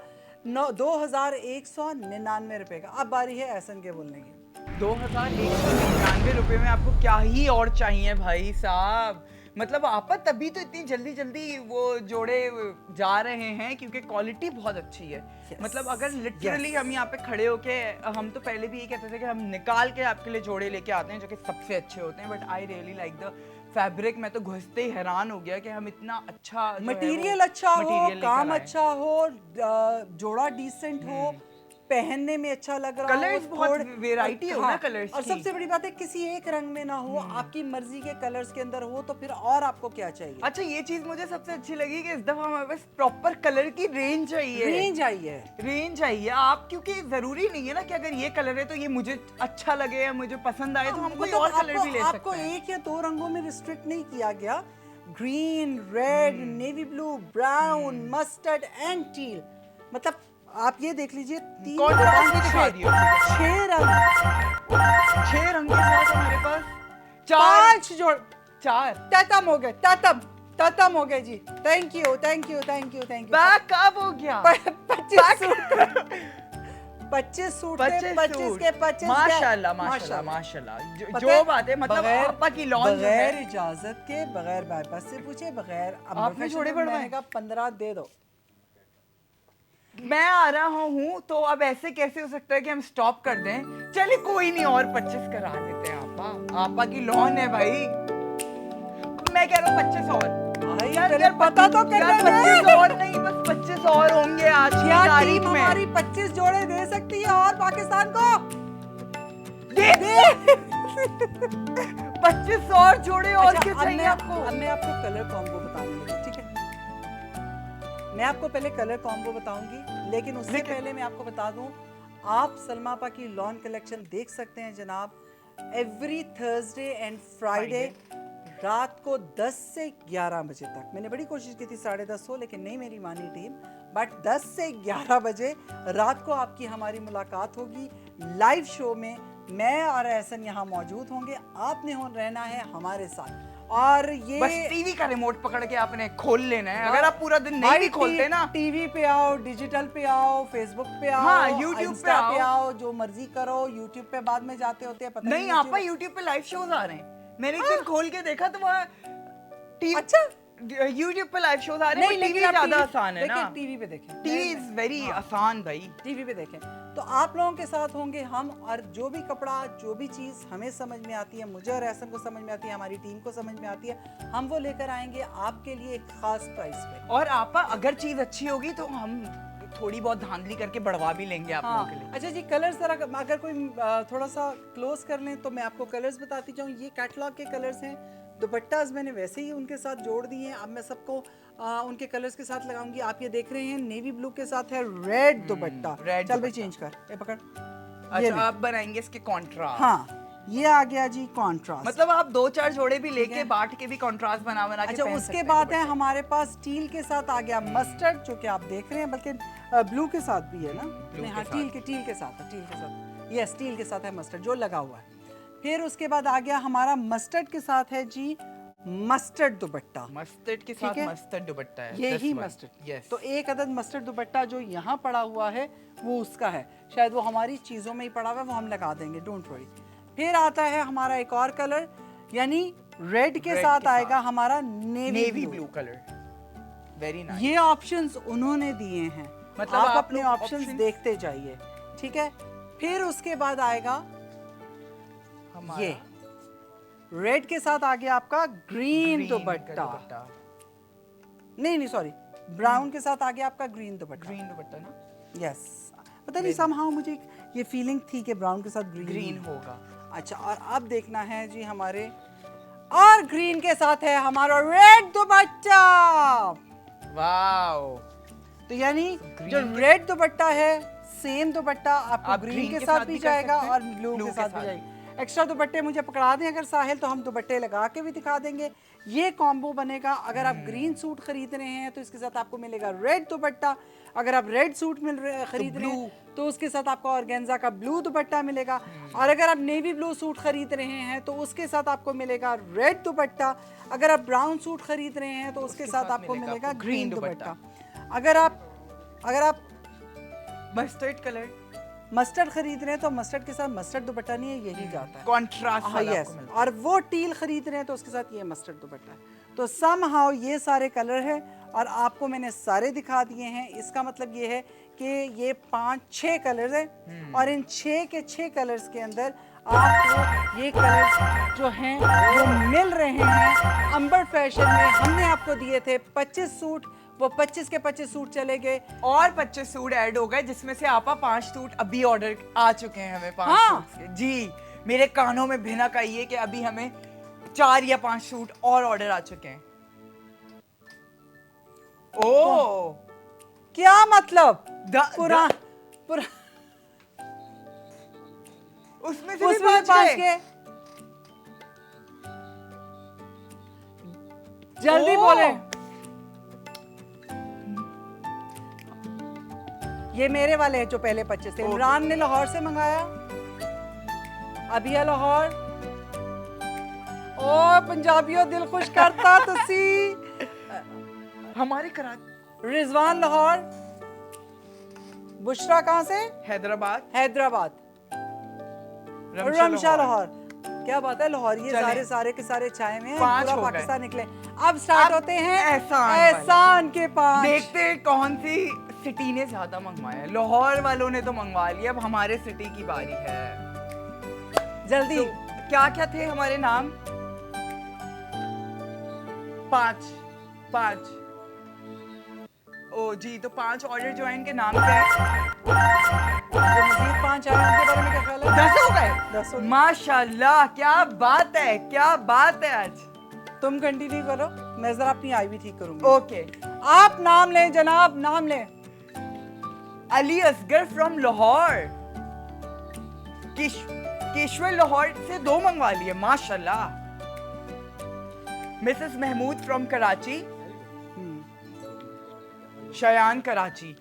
Speaker 1: 2,199 रुपए का। अब बारी है एहसन के बोलने की।
Speaker 2: 2,199 रुपए में आपको क्या ही और चाहिए भाई साहब। मतलब आपा तभी तो इतनी जल्दी जल्दी वो जोड़े जा रहे हैं क्योंकि क्वालिटी बहुत अच्छी है। मतलब अगर लिटरली हम यहाँ पे खड़े होके, हम तो पहले भी यही कहते थे कि हम निकाल के आपके लिए जोड़े लेके आते हैं जो कि सबसे अच्छे होते हैं, but I really like the fabric. मैं तो घुसते ही हैरान हो गया कि हम इतना अच्छा
Speaker 1: मटेरियल अच्छा हो, काम अच्छा हो, जोड़ा डिसेंट हो, पहनने में अच्छा लग रहा हो,
Speaker 2: कलर्स बहुत वैरायटी हो ना कलर्स
Speaker 1: और
Speaker 2: की।
Speaker 1: सबसे बड़ी बात है किसी एक रंग में ना हो, आपकी मर्जी के कलर्स के अंदर हो, तो फिर और आपको क्या चाहिए।
Speaker 2: अच्छा, ये चीज मुझे सबसे अच्छी लगी कि इस दफा हमारे पास प्रॉपर कलर की रेंज आई है। रेंज आई है आप, क्योंकि जरूरी नहीं है ना कि अगर ये कलर है तो ये मुझे अच्छा लगे या मुझे पसंद आए तो हम कोई और कलर भी ले सकते हैं।
Speaker 1: आपको 1 या 2 रंगों में रिस्ट्रिक्ट नहीं किया गया। Green, red, navy blue, brown, mustard and teal. मतलब आप ये देख लीजिए 3
Speaker 2: दिखा दियो।
Speaker 1: 6 रंग,
Speaker 2: 6 रंग के साथ हमारे पास
Speaker 1: 5 जोड़,
Speaker 2: 4
Speaker 1: ततम हो गए, ततम हो गए जी। Thank you thank you thank you thank you.
Speaker 2: Back कब हो गया?
Speaker 1: 25 सूट 25 सूट 25 के 25
Speaker 2: माशाल्लाह माशाल्लाह माशाल्लाह। जो बात है, मतलब आपा की लॉन
Speaker 1: बगैर इजाजत के, बगैर बाईपास से पूछे, बगैर
Speaker 2: आपने जोड़े बढ़वाए
Speaker 1: का 15 दे दो।
Speaker 2: मैं आ रहा हूँ तो अब ऐसे कैसे हो सकता है कि हम स्टॉप कर दें? चलिए कोई नहीं, और 25 करा देते हैं। आपा की लॉन है भाई। मैं कह रहा हूँ 25 और।
Speaker 1: यार पता तो कर ले।
Speaker 2: 25 और नहीं, बस 25 और होंगे आज की तारीख में।
Speaker 1: हमारी 25 जोड़े दे सकती है और पाकिस्तान को
Speaker 2: दे 25 और जोड़े और क्या चाहिए आपको?
Speaker 1: अब मैं आपको कलर कॉम्बो बताने लगी, ठीक है? मैं आपको पहले कलर कॉम्बो बताऊंगी, लेकिन उससे पहले मैं आपको बता दूं, आप सलमा आपा की लॉन कलेक्शन देख सकते हैं जनाब, एवरी थर्सडे एंड फ्राइडे रात को 10 से 11 बजे तक। मैंने बड़ी कोशिश की थी 10:30 हो, लेकिन नहीं मेरी मानी टीम, बट 10 से 11 बजे रात को आपकी हमारी मुलाकात होगी लाइव शो में। मैं और एहसन यहाँ मौजूद होंगे, आपने रहना है हमारे साथ। और ये
Speaker 2: बस टीवी का रिमोट पकड़ के आपने खोल लेना है। अगर आप पूरा दिन नहीं भी खोलते ना,
Speaker 1: टीवी पे आओ, डिजिटल पे आओ, फेसबुक पे आओ,
Speaker 2: हाँ, यूट्यूब पे
Speaker 1: आओ, जो मर्जी करो। यूट्यूब पे बाद में जाते होते हैं, पता
Speaker 2: नहीं आपा यूट्यूब पे लाइव शोज आ रहे हैं। मैंने एक दिन खोल के देखा तो वहाँ
Speaker 1: अच्छा
Speaker 2: यूट्यूब पे लाइव शोज आ रहे हैं। टीवी ज्यादा आसान है ना।
Speaker 1: टीवी पे देखें,
Speaker 2: टीवी इज वेरी आसान भाई।
Speaker 1: टीवी पे देखें तो आप लोगों के साथ होंगे हम, और जो भी कपड़ा, जो भी चीज हमें समझ में आती है, मुझे और एहसन को समझ में आती है, हमारी टीम को समझ में आती है, हम वो लेकर आएंगे आपके लिए एक खास प्राइस पे।
Speaker 2: और आपा अगर चीज अच्छी होगी तो हम थोड़ी बहुत धांधली करके बढ़वा भी लेंगे आप लोगों के लिए।
Speaker 1: अच्छा जी, कलर्स जरा अगर कोई थोड़ा सा क्लोज कर लें तो मैं आपको कलर्स बताती जाऊँ। ये कैटलॉग के कलर्स हैं। दुपट्टास मैंने वैसे ही उनके साथ जोड़ दिए हैं। अब मैं सबको उनके कलर्स के साथ लगाऊंगी। आप ये देख रहे हैं नेवी ब्लू के साथ है रेड दुपट्टा। चल भाई चेंज कर, ये पकड़।
Speaker 2: अच्छा, आप बनाएंगे इसके कॉन्ट्रास्ट।
Speaker 1: हाँ, ये आ गया जी कॉन्ट्रास्ट।
Speaker 2: मतलब आप 2-4 जोड़े भी लेके बांट के भी कंट्रास्ट बना के
Speaker 1: अच्छा,
Speaker 2: पहन
Speaker 1: उसके
Speaker 2: सकते हैं
Speaker 1: बाद है
Speaker 2: दुपट्टे।
Speaker 1: हमारे पास टील के साथ आ गया मस्टर्ड, जो कि आप देख रहे हैं, बल्कि ब्लू के साथ भी है ना। नहीं, हाँ,
Speaker 2: के
Speaker 1: टील के साथ है, टील के साथ, यस, टील के साथ है मस्टर्ड जो लगा हुआ है। फिर उसके बाद आ गया हमारा मस्टर्ड के साथ है जी मस्टर्ड दुपट्टा।
Speaker 2: मस्टर्ड के
Speaker 1: ठीक
Speaker 2: साथ
Speaker 1: है?
Speaker 2: मस्टर्ड दुपट्टा है,
Speaker 1: ये
Speaker 2: this
Speaker 1: he
Speaker 2: one,
Speaker 1: mustard.
Speaker 2: yes।
Speaker 1: तो एक अदद मस्टर्ड दुपट्टा जो यहाँ पड़ा हुआ है वो उसका है, शायद वो हमारी चीज़ों में ही पड़ा हुआ है, वो हम लगा देंगे, डोंट वरी। फिर आता है हमारा एक और कलर, यानी रेड के
Speaker 2: Red
Speaker 1: साथ
Speaker 2: के
Speaker 1: आएगा
Speaker 2: साथ।
Speaker 1: हमारा navy
Speaker 2: navy
Speaker 1: blue.
Speaker 2: Blue colour, very nice.
Speaker 1: ये ऑप्शंस उन्होंने दिए हैं,
Speaker 2: मतलब
Speaker 1: आप
Speaker 2: आप
Speaker 1: अपने
Speaker 2: लोग
Speaker 1: ऑप्शंस
Speaker 2: options-
Speaker 1: देखते जाइए, ठीक है। फिर उसके बाद आएगा
Speaker 2: हमारा
Speaker 1: ये रेड के साथ आ गया आपका ग्रीन
Speaker 2: green का
Speaker 1: दुपट्टा।
Speaker 2: दुपट्टा,
Speaker 1: नहीं सॉरी, ब्राउन के साथ आ गया आपका ग्रीन दुपट्टा।
Speaker 2: ग्रीन दुपट्टा ना,
Speaker 1: यस, पता नहीं समहाउ मुझे ये फीलिंग थी कि ब्राउन के साथ
Speaker 2: ग्रीन होगा।
Speaker 1: अच्छा, और अब देखना है जी हमारे, और ग्रीन के साथ है हमारा रेड दुपट्टा।
Speaker 2: वाओ,
Speaker 1: तो यानी
Speaker 2: green
Speaker 1: जो
Speaker 2: के-
Speaker 1: रेड दुपट्टा है, सेम दुपट्टा आपको
Speaker 2: आप
Speaker 1: ग्रीन
Speaker 2: green
Speaker 1: के
Speaker 2: के
Speaker 1: साथ
Speaker 2: साथ
Speaker 1: भी
Speaker 2: भी कर
Speaker 1: जाएगा
Speaker 2: सकते हैं,
Speaker 1: और ब्लू के साथ भी जाएगा। एक्स्ट्रा दुपट्टे मुझे पकड़ा दें अगर साहिल, तो हम दुपट्टे लगा के भी दिखा देंगे। ये कॉम्बो बनेगा। अगर आप ग्रीन सूट खरीद रहे हैं तो इसके साथ आपको मिलेगा रेड दुपट्टा। अगर आप रेड सूट खरीद रहे हैं तो उसके साथ आपको ऑर्गेन्जा का ब्लू दुपट्टा मिलेगा। और अगर आप नेवी ब्लू सूट खरीद रहे हैं तो उसके साथ आपको मिलेगा रेड दुपट्टा। अगर आप ब्राउन सूट खरीद रहे हैं तो उसके साथ आपको मिलेगा ग्रीन दुपट्टा। अगर आप
Speaker 2: मस्टर्ड कलर,
Speaker 1: मस्टर्ड खरीद रहे हैं तो मस्टर्ड के साथ मस्टर्ड दुपट्टा नहीं है, यही जाता है।
Speaker 2: कॉन्ट्रास्ट
Speaker 1: हाँ,
Speaker 2: वाला
Speaker 1: यस।
Speaker 2: आपको मिलता है।
Speaker 1: और वो टील खरीद रहे हैं तो उसके साथ ये मस्टर्ड दुपट्टा है। तो समहाउ ये सारे कलर हैं और आपको मैंने सारे दिखा दिए हैं। इसका मतलब ये है कि ये 5-6 कलर्स हैं और इन 6 के 6 कलर्स के अंदर आपको ये कलर्स जो हैं वो मिल रहे हैं। अंबर फैशन में हमने आपको दिए थे 25 सूट, वो 25 के 25 सूट चले गए
Speaker 2: और 25 सूट ऐड हो गए, जिसमें से आपा 5 सूट अभी ऑर्डर आ चुके हैं हमें 5
Speaker 1: हाँ।
Speaker 2: सूट्स के। जी, मेरे कानों में भिनक आई है कि अभी हमें 4 या 5 सूट और ऑर्डर आ चुके हैं। ओ,
Speaker 1: क्या मतलब?
Speaker 2: द-
Speaker 1: पुरा
Speaker 2: उसमें से भी
Speaker 1: उसमें
Speaker 2: 5
Speaker 1: 5
Speaker 2: गए।
Speaker 1: के जल्दी
Speaker 2: ओ।
Speaker 1: बोले। ये मेरे वाले हैं जो पहले 25 थे।
Speaker 2: ओके।
Speaker 1: इमरान ने लाहौर से मंगाया, अबिया लाहौर। ओ पंजाबियों दिल खुश करता तुसी।
Speaker 2: हमारे कराची,
Speaker 1: रिजवान लाहौर। बुशरा कहाँ से?
Speaker 2: हैदराबाद,
Speaker 1: हैदराबाद। रमशा लाहौर। क्या बात है, लाहौर ये
Speaker 2: चलें।
Speaker 1: सारे के सारे छाए में हैं,
Speaker 2: 5
Speaker 1: पूरा
Speaker 2: हो गए।
Speaker 1: पाकिस्तान निकले। अब स्टार्ट
Speaker 2: अब
Speaker 1: होते हैं
Speaker 2: एहसान
Speaker 1: एहसान के 5।
Speaker 2: देखते हैं कौन सी सिटी ने ज्यादा मंगवाया। लाहौर वालों ने तो मंगवा लिया, अब हमारे सिटी की बारी है।
Speaker 1: जल्दी।
Speaker 2: तो क्या क्या थे हमारे नाम? 5 ओ जी, तो 5 ऑर्डर जो है इनके नाम क्या है?
Speaker 1: जो मजीद 5 आए उनके बारे में क्या ख्याल है?
Speaker 2: 10 हो गए।
Speaker 1: 10 हो गए।
Speaker 2: माशाल्लाह, क्या बात है, क्या बात है आज।
Speaker 1: तुम कंटिन्यू करो, मैं जरा अपनी आई भी ठीक करूंगी।
Speaker 2: ओके,
Speaker 1: आप नाम लें जनाब, नाम लें।
Speaker 2: अली असगर फ्रॉम लाहौर। केशवर लाहौर से 2 मंगवा लिए, माशाल्लाह। Mrs Mahmood from Karachi. शयान कराची।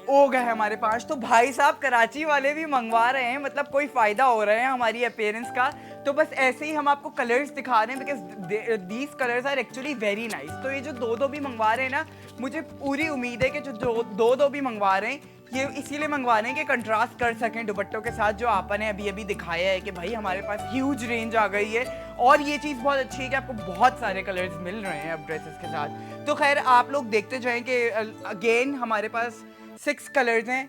Speaker 2: हो गए हमारे 5। तो भाई साहब कराची वाले भी मंगवा रहे हैं, मतलब कोई फायदा हो रहा है हमारी अपीयरेंस का। तो बस ऐसे ही हम आपको कलर्स दिखा रहे हैं, because these colours are actually very nice. तो ये जो 2-2 भी मंगवा रहे हैं ना, मुझे पूरी उम्मीद है कि जो 2-2 भी मंगवा रहे हैं ये इसीलिए मंगवा रहे हैं कि कंट्रास्ट कर सकें दुपट्टों के साथ, जो आपा ने अभी अभी दिखाया है कि भाई हमारे पास ह्यूज रेंज आ गई है। और ये चीज़ बहुत अच्छी है कि आपको बहुत सारे कलर्स मिल रहे हैं अब ड्रेसेस के साथ। तो खैर आप लोग देखते जाएं कि अगेन हमारे पास 6 कलर्स हैं,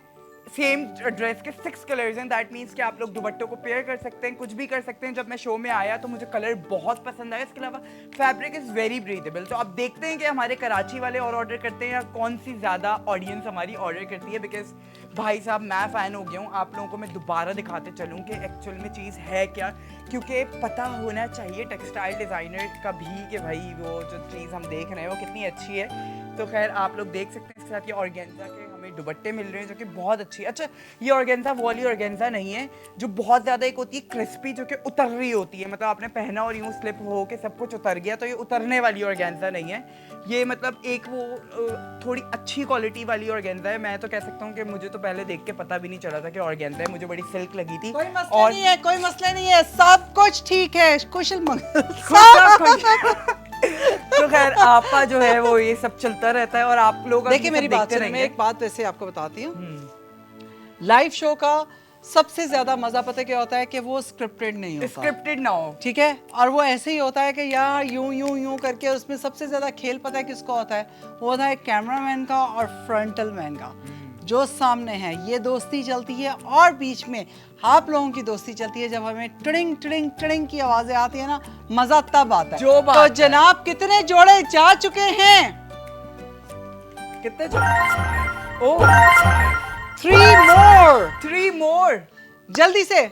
Speaker 2: सेम ड्रेस के 6 कलर्स हैं। दैट मीन्स कि आप लोग दुपट्टों को पेयर कर सकते हैं, कुछ भी कर सकते हैं। जब मैं शो में आया तो मुझे कलर बहुत पसंद आया। इसके अलावा फैब्रिक इज़ वेरी ब्रीदेबल। तो अब देखते हैं कि हमारे कराची वाले और ऑर्डर करते हैं या कौन सी ज़्यादा ऑडियंस हमारी ऑर्डर करती है। बिकॉज भाई साहब मैं फ़ैन हो गया हूँ, आप लोगों को मैं दोबारा दिखाते चलूँ कि एक्चुअल में चीज़ है क्या, क्योंकि पता होना चाहिए टेक्सटाइल डिज़ाइनर का भी कि भाई वो जो चीज़ हम देख रहे हैं वो कितनी अच्छी है। तो खैर आप लोग देख सकते हैं। इसके साथ ये ऑर्गेन्जा के हमें दुपट्टे मिल रहे हैं जो कि बहुत अच्छी। अच्छा, ये ऑर्गेन्जा वॉली ऑर्गेन्जा नहीं है जो बहुत ज्यादा एक होती है क्रिस्पी जो कि उतर रही होती है, मतलब आपने पहना और यूं स्लिप हो के सब कुछ उतर गया, तो ये उतरने वाली ऑर्गेन्जा नहीं है। ये मतलब एक वो थोड़ी अच्छी क्वालिटी वाली ऑर्गेन्जा है। मैं तो कह सकता हूँ कि मुझे तो पहले देख के पता भी नहीं चला था कि ऑर्गेन्जा है, मुझे बड़ी सिल्क लगी थी।
Speaker 1: कोई मसला नहीं है, कोई मसला नहीं है, सब कुछ ठीक है, कुशल मंगल
Speaker 2: तो खैर आपा जो है वो ये सब चलता रहता है और आप लोग
Speaker 1: देखिए मेरी बात सुनिए, मैं एक बात वैसे आपको बताती हूँ। लाइव शो का सबसे ज्यादा मजा पता क्या होता है कि वो स्क्रिप्टेड नहीं होता,
Speaker 2: स्क्रिप्टेड ना हो,
Speaker 1: ठीक है, और वो ऐसे ही होता है कि यार यूं यूं यूं करके उसमें सबसे ज्यादा खेल पता है किसका होता है, वो होता है कैमरामैन का और फ्रंटल मैन का। जो सामने है ये दोस्ती चलती है और बीच में आप लोगों की दोस्ती चलती है। जब हमें टिडिंग टिडिंग टिडिंग की आवाजें आती है ना, मजा तब आता है।
Speaker 2: जो बात
Speaker 1: तो जनाब कितने जोड़े जा चुके हैं?
Speaker 2: कितने ओ
Speaker 1: 3
Speaker 2: more
Speaker 1: जल्दी से।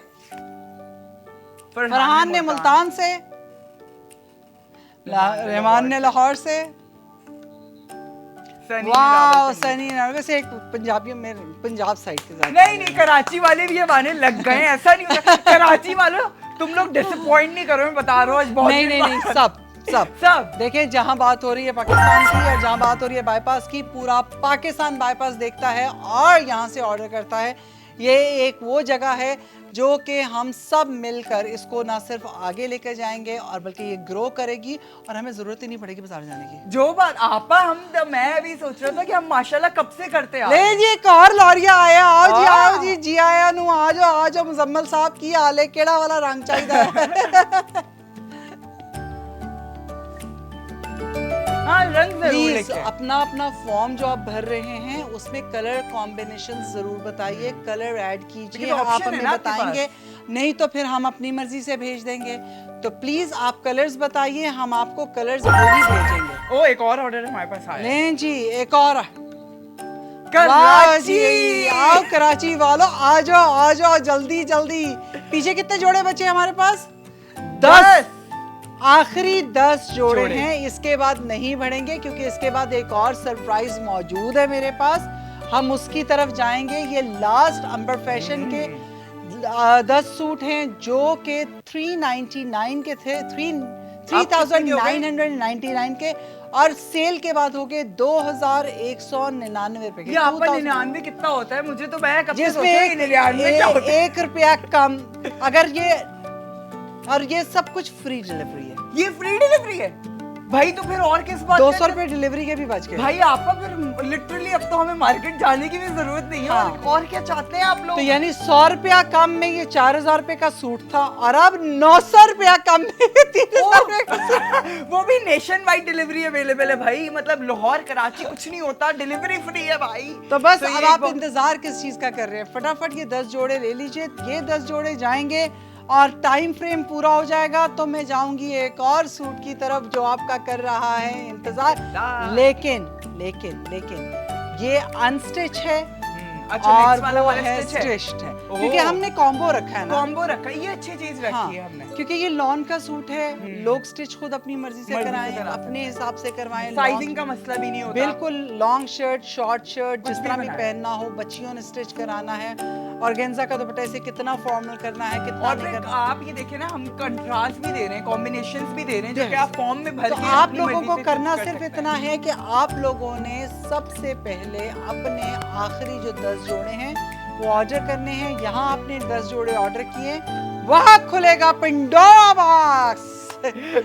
Speaker 1: फरहान ने मुल्तान से, रहमान ने लाहौर से, वाह सनी ने वैसे एक पंजाबी में पंजाब साइड के साथ।
Speaker 2: नहीं कराची वाले भी ये बहाने लग गए, ऐसा नहीं होता। कराची वालों तुम लोग डिसअपॉइंट नहीं करो, मैं बता रहा हूँ आज बहुत
Speaker 1: नहीं सब देखिए, जहां बात हो रही है पाकिस्तान की और जहां बात हो रही है बाईपास की, पूरा पाकिस्तान बाईपास देखता है और यहाँ से ऑर्डर करता है। ये एक वो जगह है जो कि हम सब मिलकर इसको ना सिर्फ आगे लेकर जाएंगे और बल्कि ये ग्रो करेगी और हमें जरूरत ही नहीं पड़ेगी बाजार जाने की।
Speaker 2: जो बात आपा मैं अभी सोच रहा था कि हम माशाल्लाह कब से करते आ
Speaker 1: ले जी एक और लॉरिया आया, आओ जी आया नु, आ जाओ मुजम्मल साहब की हाल है, केड़ा वाला रंग चाहिए?
Speaker 2: हाँ, रंग जरूर
Speaker 1: प्लीज अपना अपना फॉर्म जो आप भर रहे हैं उसमें कलर कॉम्बिनेशन जरूर बताइए, कलर ऐड कीजिए। आप हमें बताएंगे, नहीं तो फिर हम अपनी मर्जी से भेज देंगे। तो प्लीज आप कलर्स बताइए, हम आपको कलर्स वही भेजेंगे।
Speaker 2: ओ एक और ऑर्डर हमारे पास आया।
Speaker 1: लें जी एक और
Speaker 2: कराची।
Speaker 1: आओ कराची वालों, आ जाओ जल्दी जल्दी। पीछे कितने जोड़े बचे हमारे पास? 10। आखिरी 10 जोड़े हैं, इसके बाद नहीं बढ़ेंगे क्योंकि इसके बाद एक और सरप्राइज मौजूद है मेरे पास, हम उसकी तरफ जाएंगे। ये लास्ट अंबर फैशन के 10 सूट हैं जो कि 399 के थे, 3999 के, और सेल के बाद हो गए 2199 रुपए के।
Speaker 2: ये आपका 99 कितना होता है? मुझे तो मैं कब से सोच
Speaker 1: जिसमें
Speaker 2: रही हूं 99 क्या होता है?
Speaker 1: 1 रुपया कम। अगर ये और ये सब कुछ फ्री डिलीवरी है।
Speaker 2: ये फ्री डिलीवरी है भाई, तो फिर और किस बात?
Speaker 1: 200 रुपए डिलीवरी के भी बच गए भाई।
Speaker 2: आपका फिर लिटरली अब तो हमें मार्केट जाने की भी जरूरत नहीं है।
Speaker 1: हाँ।
Speaker 2: और क्या चाहते हैं आप लोग?
Speaker 1: तो यानी 100 रुपया कम में ये 4000 रुपए का सूट था और अब 900 रुपया कम में 3000 रुपए का सूट।
Speaker 2: वो भी नेशन वाइड डिलीवरी अवेलेबल है भाई, मतलब लाहौर कराची कुछ नहीं होता, डिलीवरी फ्री है भाई।
Speaker 1: तो बस तो अब आप इंतजार किस चीज का कर रहे हैं? फटाफट ये 10 जोड़े ले लीजिए। ये 10 जोड़े जाएंगे और टाइम फ्रेम पूरा हो जाएगा तो मैं जाऊंगी एक और सूट की तरफ जो आपका कर रहा है इंतजार। लेकिन ये अनस्टिच है और वो है स्टिच्ड है क्योंकि हमने कॉम्बो रखा है ना।
Speaker 2: कॉम्बो रखा है, ये अच्छी चीज रखी है हमने,
Speaker 1: क्योंकि ये लॉन का सूट है। लोग स्टिच खुद अपनी मर्जी से कराएं, अपने हिसाब से करवाएं।
Speaker 2: साइजिंग का मसला भी नहीं होता।
Speaker 1: बिल्कुल, लॉन्ग शर्ट, शॉर्ट शर्ट, जिस तरह भी पहनना हो, बच्चियों ने स्टिच कराना है। ऑर्गेन्जा का दुपट्टा इसे कितना फॉर्मल करना है, कितना
Speaker 2: और
Speaker 1: नहीं करना।
Speaker 2: आप ये देखिए ना, हम कंट्रास्ट भी दे रहे हैं, कॉम्बिनेशंस भी दे रहे हैं, जो कि आप फॉर्म में भर
Speaker 1: तो
Speaker 2: के
Speaker 1: आप लोगों को करना सिर्फ इतना है कि आप लोगों ने सबसे पहले अपने आखिरी जो 10 जोड़े हैं वो ऑर्डर करने हैं। यहाँ आपने 10 जोड़े ऑर्डर किए, वहां खुलेगा पिंडोरा बॉक्स।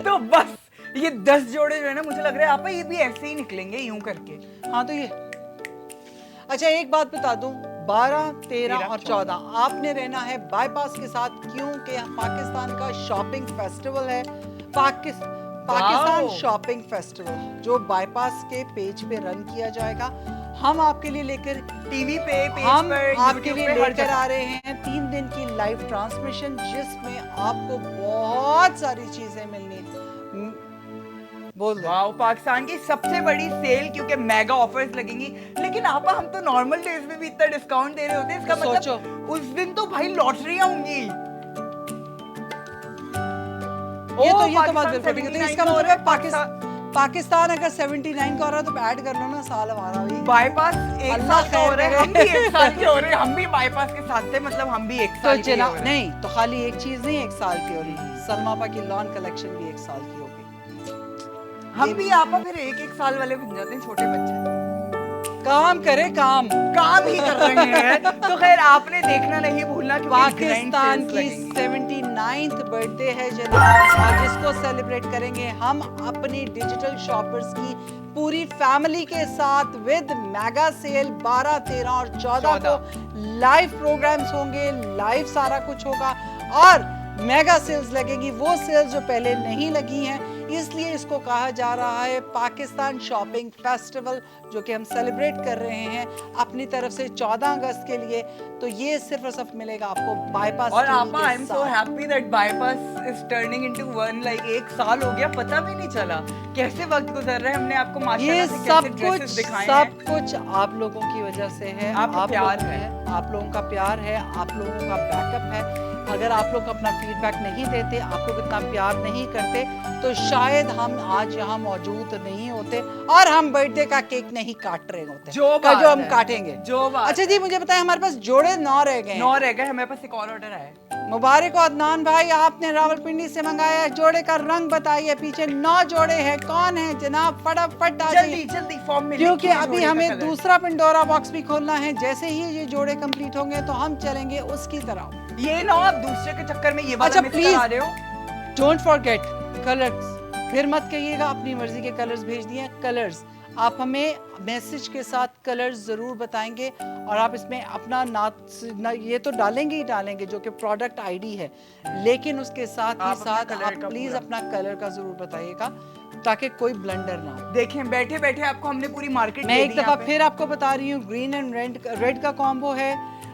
Speaker 2: तो बस ये 10 जोड़े जो है ना, मुझे लग रहा है आप ये भी ऐसे ही निकलेंगे यूं करके।
Speaker 1: हाँ तो ये अच्छा एक बात बता दूं, 12, 13 और 14 आपने रहना है बाईपास के साथ, क्योंकि पाकिस्तान का शॉपिंग फेस्टिवल है। पाकिस्तान शॉपिंग फेस्टिवल जो बाईपास के पेज पे रन किया जाएगा। हम आपके लिए लेकर
Speaker 2: टीवी पे, पेज
Speaker 1: हम
Speaker 2: पर,
Speaker 1: आपके लिए लेकर आ रहे हैं 3 दिन की लाइव ट्रांसमिशन, जिसमें आपको बहुत सारी चीजें मिलनी। बोल
Speaker 2: वाओ, पाकिस्तान की सबसे बड़ी सेल, क्योंकि मेगा ऑफर्स लगेंगी। लेकिन आपा हम तो नॉर्मल डेज में भी इतना डिस्काउंट दे रहे होते हैं, इसका मतलब उस दिन तो भाई लॉटरियां होंगी।
Speaker 1: ये तो बात बिल्कुल ठीक है। तो इसका मतलब है
Speaker 3: पाकिस्तान अगर 79 का हो रहा है तो ऐड कर लो ना साल हमारा भी।
Speaker 2: बाईपास एक
Speaker 3: अल्लाह
Speaker 2: साल का हो
Speaker 3: खैर
Speaker 2: रहा है,
Speaker 3: करे।
Speaker 2: हम भी एक साल के हो रहे हैं, हम भी बाईपास के साथ थे, मतलब हम भी एक
Speaker 3: तो
Speaker 2: साल के
Speaker 3: चला
Speaker 2: हो रहे हैं।
Speaker 3: नहीं तो खाली एक चीज नहीं एक साल की हो रही, सलमा पा की लॉन कलेक्शन भी एक साल की हो गई।
Speaker 2: हम भी आपा फिर एक साल वाले बन जाते हैं, छोटे बच्चे
Speaker 3: काम करे काम।
Speaker 2: काम ही कर रहे हैं। तो खैर आपने देखना नहीं भूलना क्योंकि
Speaker 3: पाकिस्तान
Speaker 2: grand
Speaker 3: की
Speaker 2: sales लगेंगी।
Speaker 3: 79th बर्थडे है जनाब, और जिसको सेलिब्रेट करेंगे हम अपनी डिजिटल शॉपर्स की पूरी फैमिली के साथ विद मेगा सेल 12, 13 और 14 को लाइव प्रोग्राम्स होंगे, लाइव सारा कुछ होगा और मेगा सेल्स लगेगी, वो सेल्स जो पहले नहीं लगी हैं, इसलिए इसको कहा जा रहा है पाकिस्तान शॉपिंग फेस्टिवल, जो कि हम सेलिब्रेट कर रहे हैं अपनी तरफ से 14 अगस्त के लिए। तो ये सिर्फ और सिर्फ मिलेगा आपको बाईपास
Speaker 2: और
Speaker 3: टीवी
Speaker 2: आपा
Speaker 3: के
Speaker 2: आई एम सो
Speaker 3: साथ।
Speaker 2: Happy that bypass is turning into one, like एक साल हो गया पता भी नहीं चला कैसे वक्त गुजर रहा है। हमने आपको माशाल्लाह
Speaker 3: ये
Speaker 2: से
Speaker 3: सब
Speaker 2: कैसे
Speaker 3: कुछ
Speaker 2: ड्रेसेस दिखाए हैं।
Speaker 3: सब कुछ आप लोगों की वजह से है,
Speaker 2: आपका प्यार
Speaker 3: लोगों
Speaker 2: है।
Speaker 3: आप लोगों का प्यार है, आप लोगों का बैकअप है। अगर आप लोग अपना फीडबैक नहीं देते, आप लोग इतना प्यार नहीं करते, तो शायद हम आज यहाँ मौजूद नहीं होते और हम बर्थडे का केक नहीं काट रहे होते
Speaker 2: जो
Speaker 3: का
Speaker 2: बात
Speaker 3: जो हम
Speaker 2: है,
Speaker 3: काटेंगे।
Speaker 2: जो बात
Speaker 3: अच्छा जी, मुझे बताएं, हमारे पास जोड़े 9 रह गए हैं।
Speaker 2: 9 रह गए, हमारे पास एक और ऑर्डर आया है।
Speaker 3: मुबारक हो अदनान भाई, आपने रावलपिंडी से मंगाया है। जोड़े का रंग बताइए, पीछे 9 जोड़े हैं, कौन है जनाब? फटाफट आ
Speaker 2: जल्दी
Speaker 3: जाइए,
Speaker 2: जल्दी फॉर्म में
Speaker 3: क्योंकि
Speaker 2: लिखिए
Speaker 3: अभी
Speaker 2: जोड़े का
Speaker 3: हमें
Speaker 2: कलर।
Speaker 3: दूसरा पंडोरा बॉक्स भी खोलना है। जैसे ही ये जोड़े कंप्लीट होंगे तो हम चलेंगे उसकी तरफ।
Speaker 2: ये ना आप दूसरे के चक्कर में ये वाला
Speaker 3: अच्छा,
Speaker 2: मिस
Speaker 3: please।
Speaker 2: करा रहे हो।
Speaker 3: डोंट फॉरगेट कलर्स, फिर मत कहिएगा अपनी मर्जी के कलर्स भेज दिए। कलर्स आप हमें मैसेज के साथ कलर्स ज़रूर बताएंगे और आप इसमें अपना ये तो डालेंगे ही डालेंगे जो कि प्रोडक्ट आईडी है, लेकिन उसके साथ ही
Speaker 2: आप अपना
Speaker 3: साथ
Speaker 2: कलर
Speaker 3: आप
Speaker 2: का
Speaker 3: प्लीज़
Speaker 2: पूरा।
Speaker 3: अपना कलर का ज़रूर बताइएगा ताकि कोई ब्लंडर ना हो।
Speaker 2: देखें बैठे बैठे आपको हमने पूरी मार्केट
Speaker 3: मैं एक दफ़ा फिर आपको बता रही हूँ, ग्रीन एंड रेड का कॉम्बो है,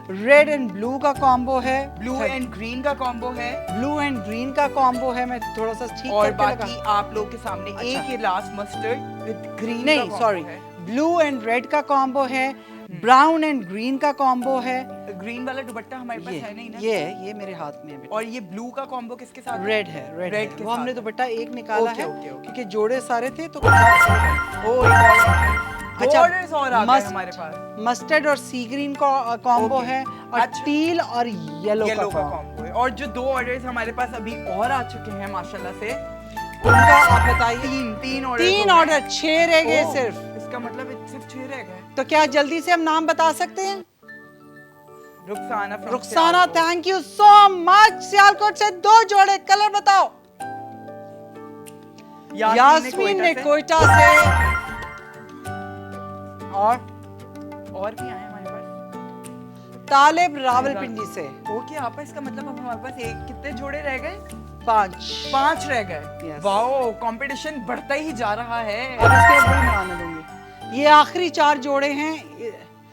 Speaker 3: रेड एंड ब्लू का कॉम्बो है,
Speaker 2: ब्लू एंड ग्रीन का कॉम्बो है,
Speaker 3: ब्लू एंड ग्रीन का कॉम्बो है। मैं थोड़ा सा ठीक
Speaker 2: और
Speaker 3: करके लगा-
Speaker 2: बाकी आप लोग के सामने
Speaker 3: अच्छा।
Speaker 2: एक ये लास्ट मस्टर्ड विद ग्रीन
Speaker 3: नहीं सॉरी, ब्लू एंड रेड का कॉम्बो है, ब्राउन एंड ग्रीन का कॉम्बो है।
Speaker 2: ग्रीन वाला दुपट्टा हमारे पास है नहीं ना।
Speaker 3: ये मेरे हाथ में है बेटा।
Speaker 2: और ये ब्लू का कॉम्बो किसके साथ है?
Speaker 3: रेड है, रेड
Speaker 2: Red
Speaker 3: है।
Speaker 2: के
Speaker 3: वो हमने
Speaker 2: साथ है।
Speaker 3: दुपट्टा एक निकाला
Speaker 2: ओके,
Speaker 3: है
Speaker 2: ओके, ओके।
Speaker 3: क्योंकि जोड़े सारे थे तो
Speaker 2: ओ एक और
Speaker 3: अच्छा,
Speaker 2: ऑर्डर्स और आ गए
Speaker 3: मस्ट-
Speaker 2: हमारे पास।
Speaker 3: मस्टर्ड और सी ग्रीन का कॉम्बो
Speaker 2: ओके।
Speaker 3: है और
Speaker 2: अच्छा।
Speaker 3: टील और येलो
Speaker 2: येलो
Speaker 3: का
Speaker 2: का
Speaker 3: कॉम्बो।
Speaker 2: कॉम्बो है। और जो 2 ऑर्डर्स हमारे पास अभी और आ चुके हैं माशाल्लाह से,
Speaker 3: उनका आप बताइए।
Speaker 2: तीन ऑर्डर
Speaker 3: 3 ऑर्डर, 6 रह गए सिर्फ।
Speaker 2: इसका मतलब सिर्फ 6 रह गए।
Speaker 3: तो क्या जल्दी से हम नाम बता सकते हैं?
Speaker 2: Rukhsana from
Speaker 3: Rukhsana,
Speaker 2: Sialkot.
Speaker 3: Thank you so much. Sialkot से 2 जोड़े, कलर बताओ। यास्मीन ने कोयटा से
Speaker 2: और भी आए हमारे पास।
Speaker 3: तालिब रावलपिंडी से
Speaker 2: ओके आपा, इसका मतलब अब हमारे पास कितने जोड़े रह गए?
Speaker 3: 5
Speaker 2: रह गए।
Speaker 3: Yes.
Speaker 2: वाओ, कंपटीशन बढ़ता ही जा रहा है।
Speaker 3: अब इसके ऊपर ही बनाने दूंगी। ये आखिरी 4 जोड़े हैं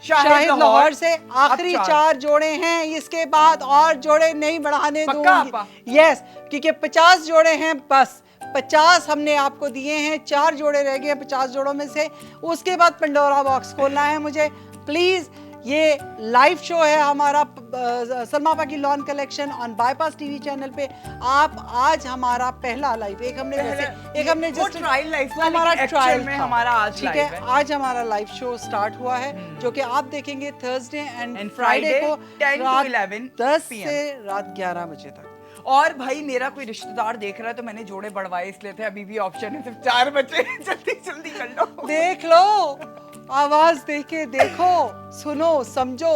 Speaker 3: शाहिद लाहौर से, आखिरी
Speaker 2: अब
Speaker 3: 4 जोड़े हैं। इसके बाद और जोड़े नहीं बढ़ाने
Speaker 2: पक्का आपा?
Speaker 3: दूंगी। यस, क्योंकि 50 जोड़े हैं, बस 50 हमने आपको दिए हैं, 4 जोड़े रह गए 50 जोड़ों में से। उसके बाद पंडोरा बॉक्स खोलना है मुझे। प्लीज, ये लाइव शो है हमारा सलमा पा की lawn collection on bypass TV channel पे। आप आज हमारा पहला लाइव, एक हमने जस्ट
Speaker 2: ट्रायल लाइफ
Speaker 3: हमारा ट्रायल
Speaker 2: में
Speaker 3: था।
Speaker 2: हमारा आज
Speaker 3: ठीक
Speaker 2: live
Speaker 3: है, आज हमारा लाइव शो स्टार्ट हुआ है जो कि आप देखेंगे Thursday and
Speaker 2: And
Speaker 3: Friday
Speaker 2: Friday,
Speaker 3: को
Speaker 2: 10 to
Speaker 3: रात
Speaker 2: 11
Speaker 3: 10
Speaker 2: PM
Speaker 3: से रात 11 बजे तक।
Speaker 2: और भाई मेरा कोई रिश्तेदार देख रहा है तो मैंने जोड़े बढ़वाए इसलिए थे, अभी भी ऑप्शन है, सिर्फ 4 बचे। जल्दी जल्दी कर लो।
Speaker 3: देख लो, आवाज देके देखो, सुनो, समझो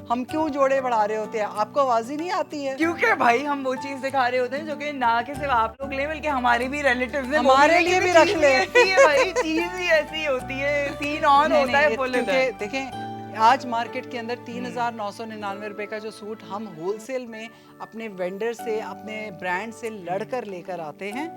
Speaker 3: हम क्यों जोड़े बढ़ा रहे होते हैं। आपको आवाज ही नहीं आती है?
Speaker 2: क्योंकि भाई हम वो चीज दिखा रहे होते हैं जो कि ना कि सिर्फ आप लोग ले बल्कि हमारे भी रिलेटिव्स हैं, वो
Speaker 3: हमारे
Speaker 2: भी
Speaker 3: लिए
Speaker 2: लेकिन
Speaker 3: भी रख
Speaker 2: चीज़
Speaker 3: ले।
Speaker 2: ऐसी है भाई, चीज ही ऐसी होती है, सीन ऑन
Speaker 3: नहीं,
Speaker 2: होता है
Speaker 3: नहीं,
Speaker 2: फुल
Speaker 3: क्योंकि देखें आज मार्केट के अंदर 3,999 रुपए का जो सूट हम होलसेल में अपने वेंडर से, अपने ब्रांड से लड़कर लेकर आते हैं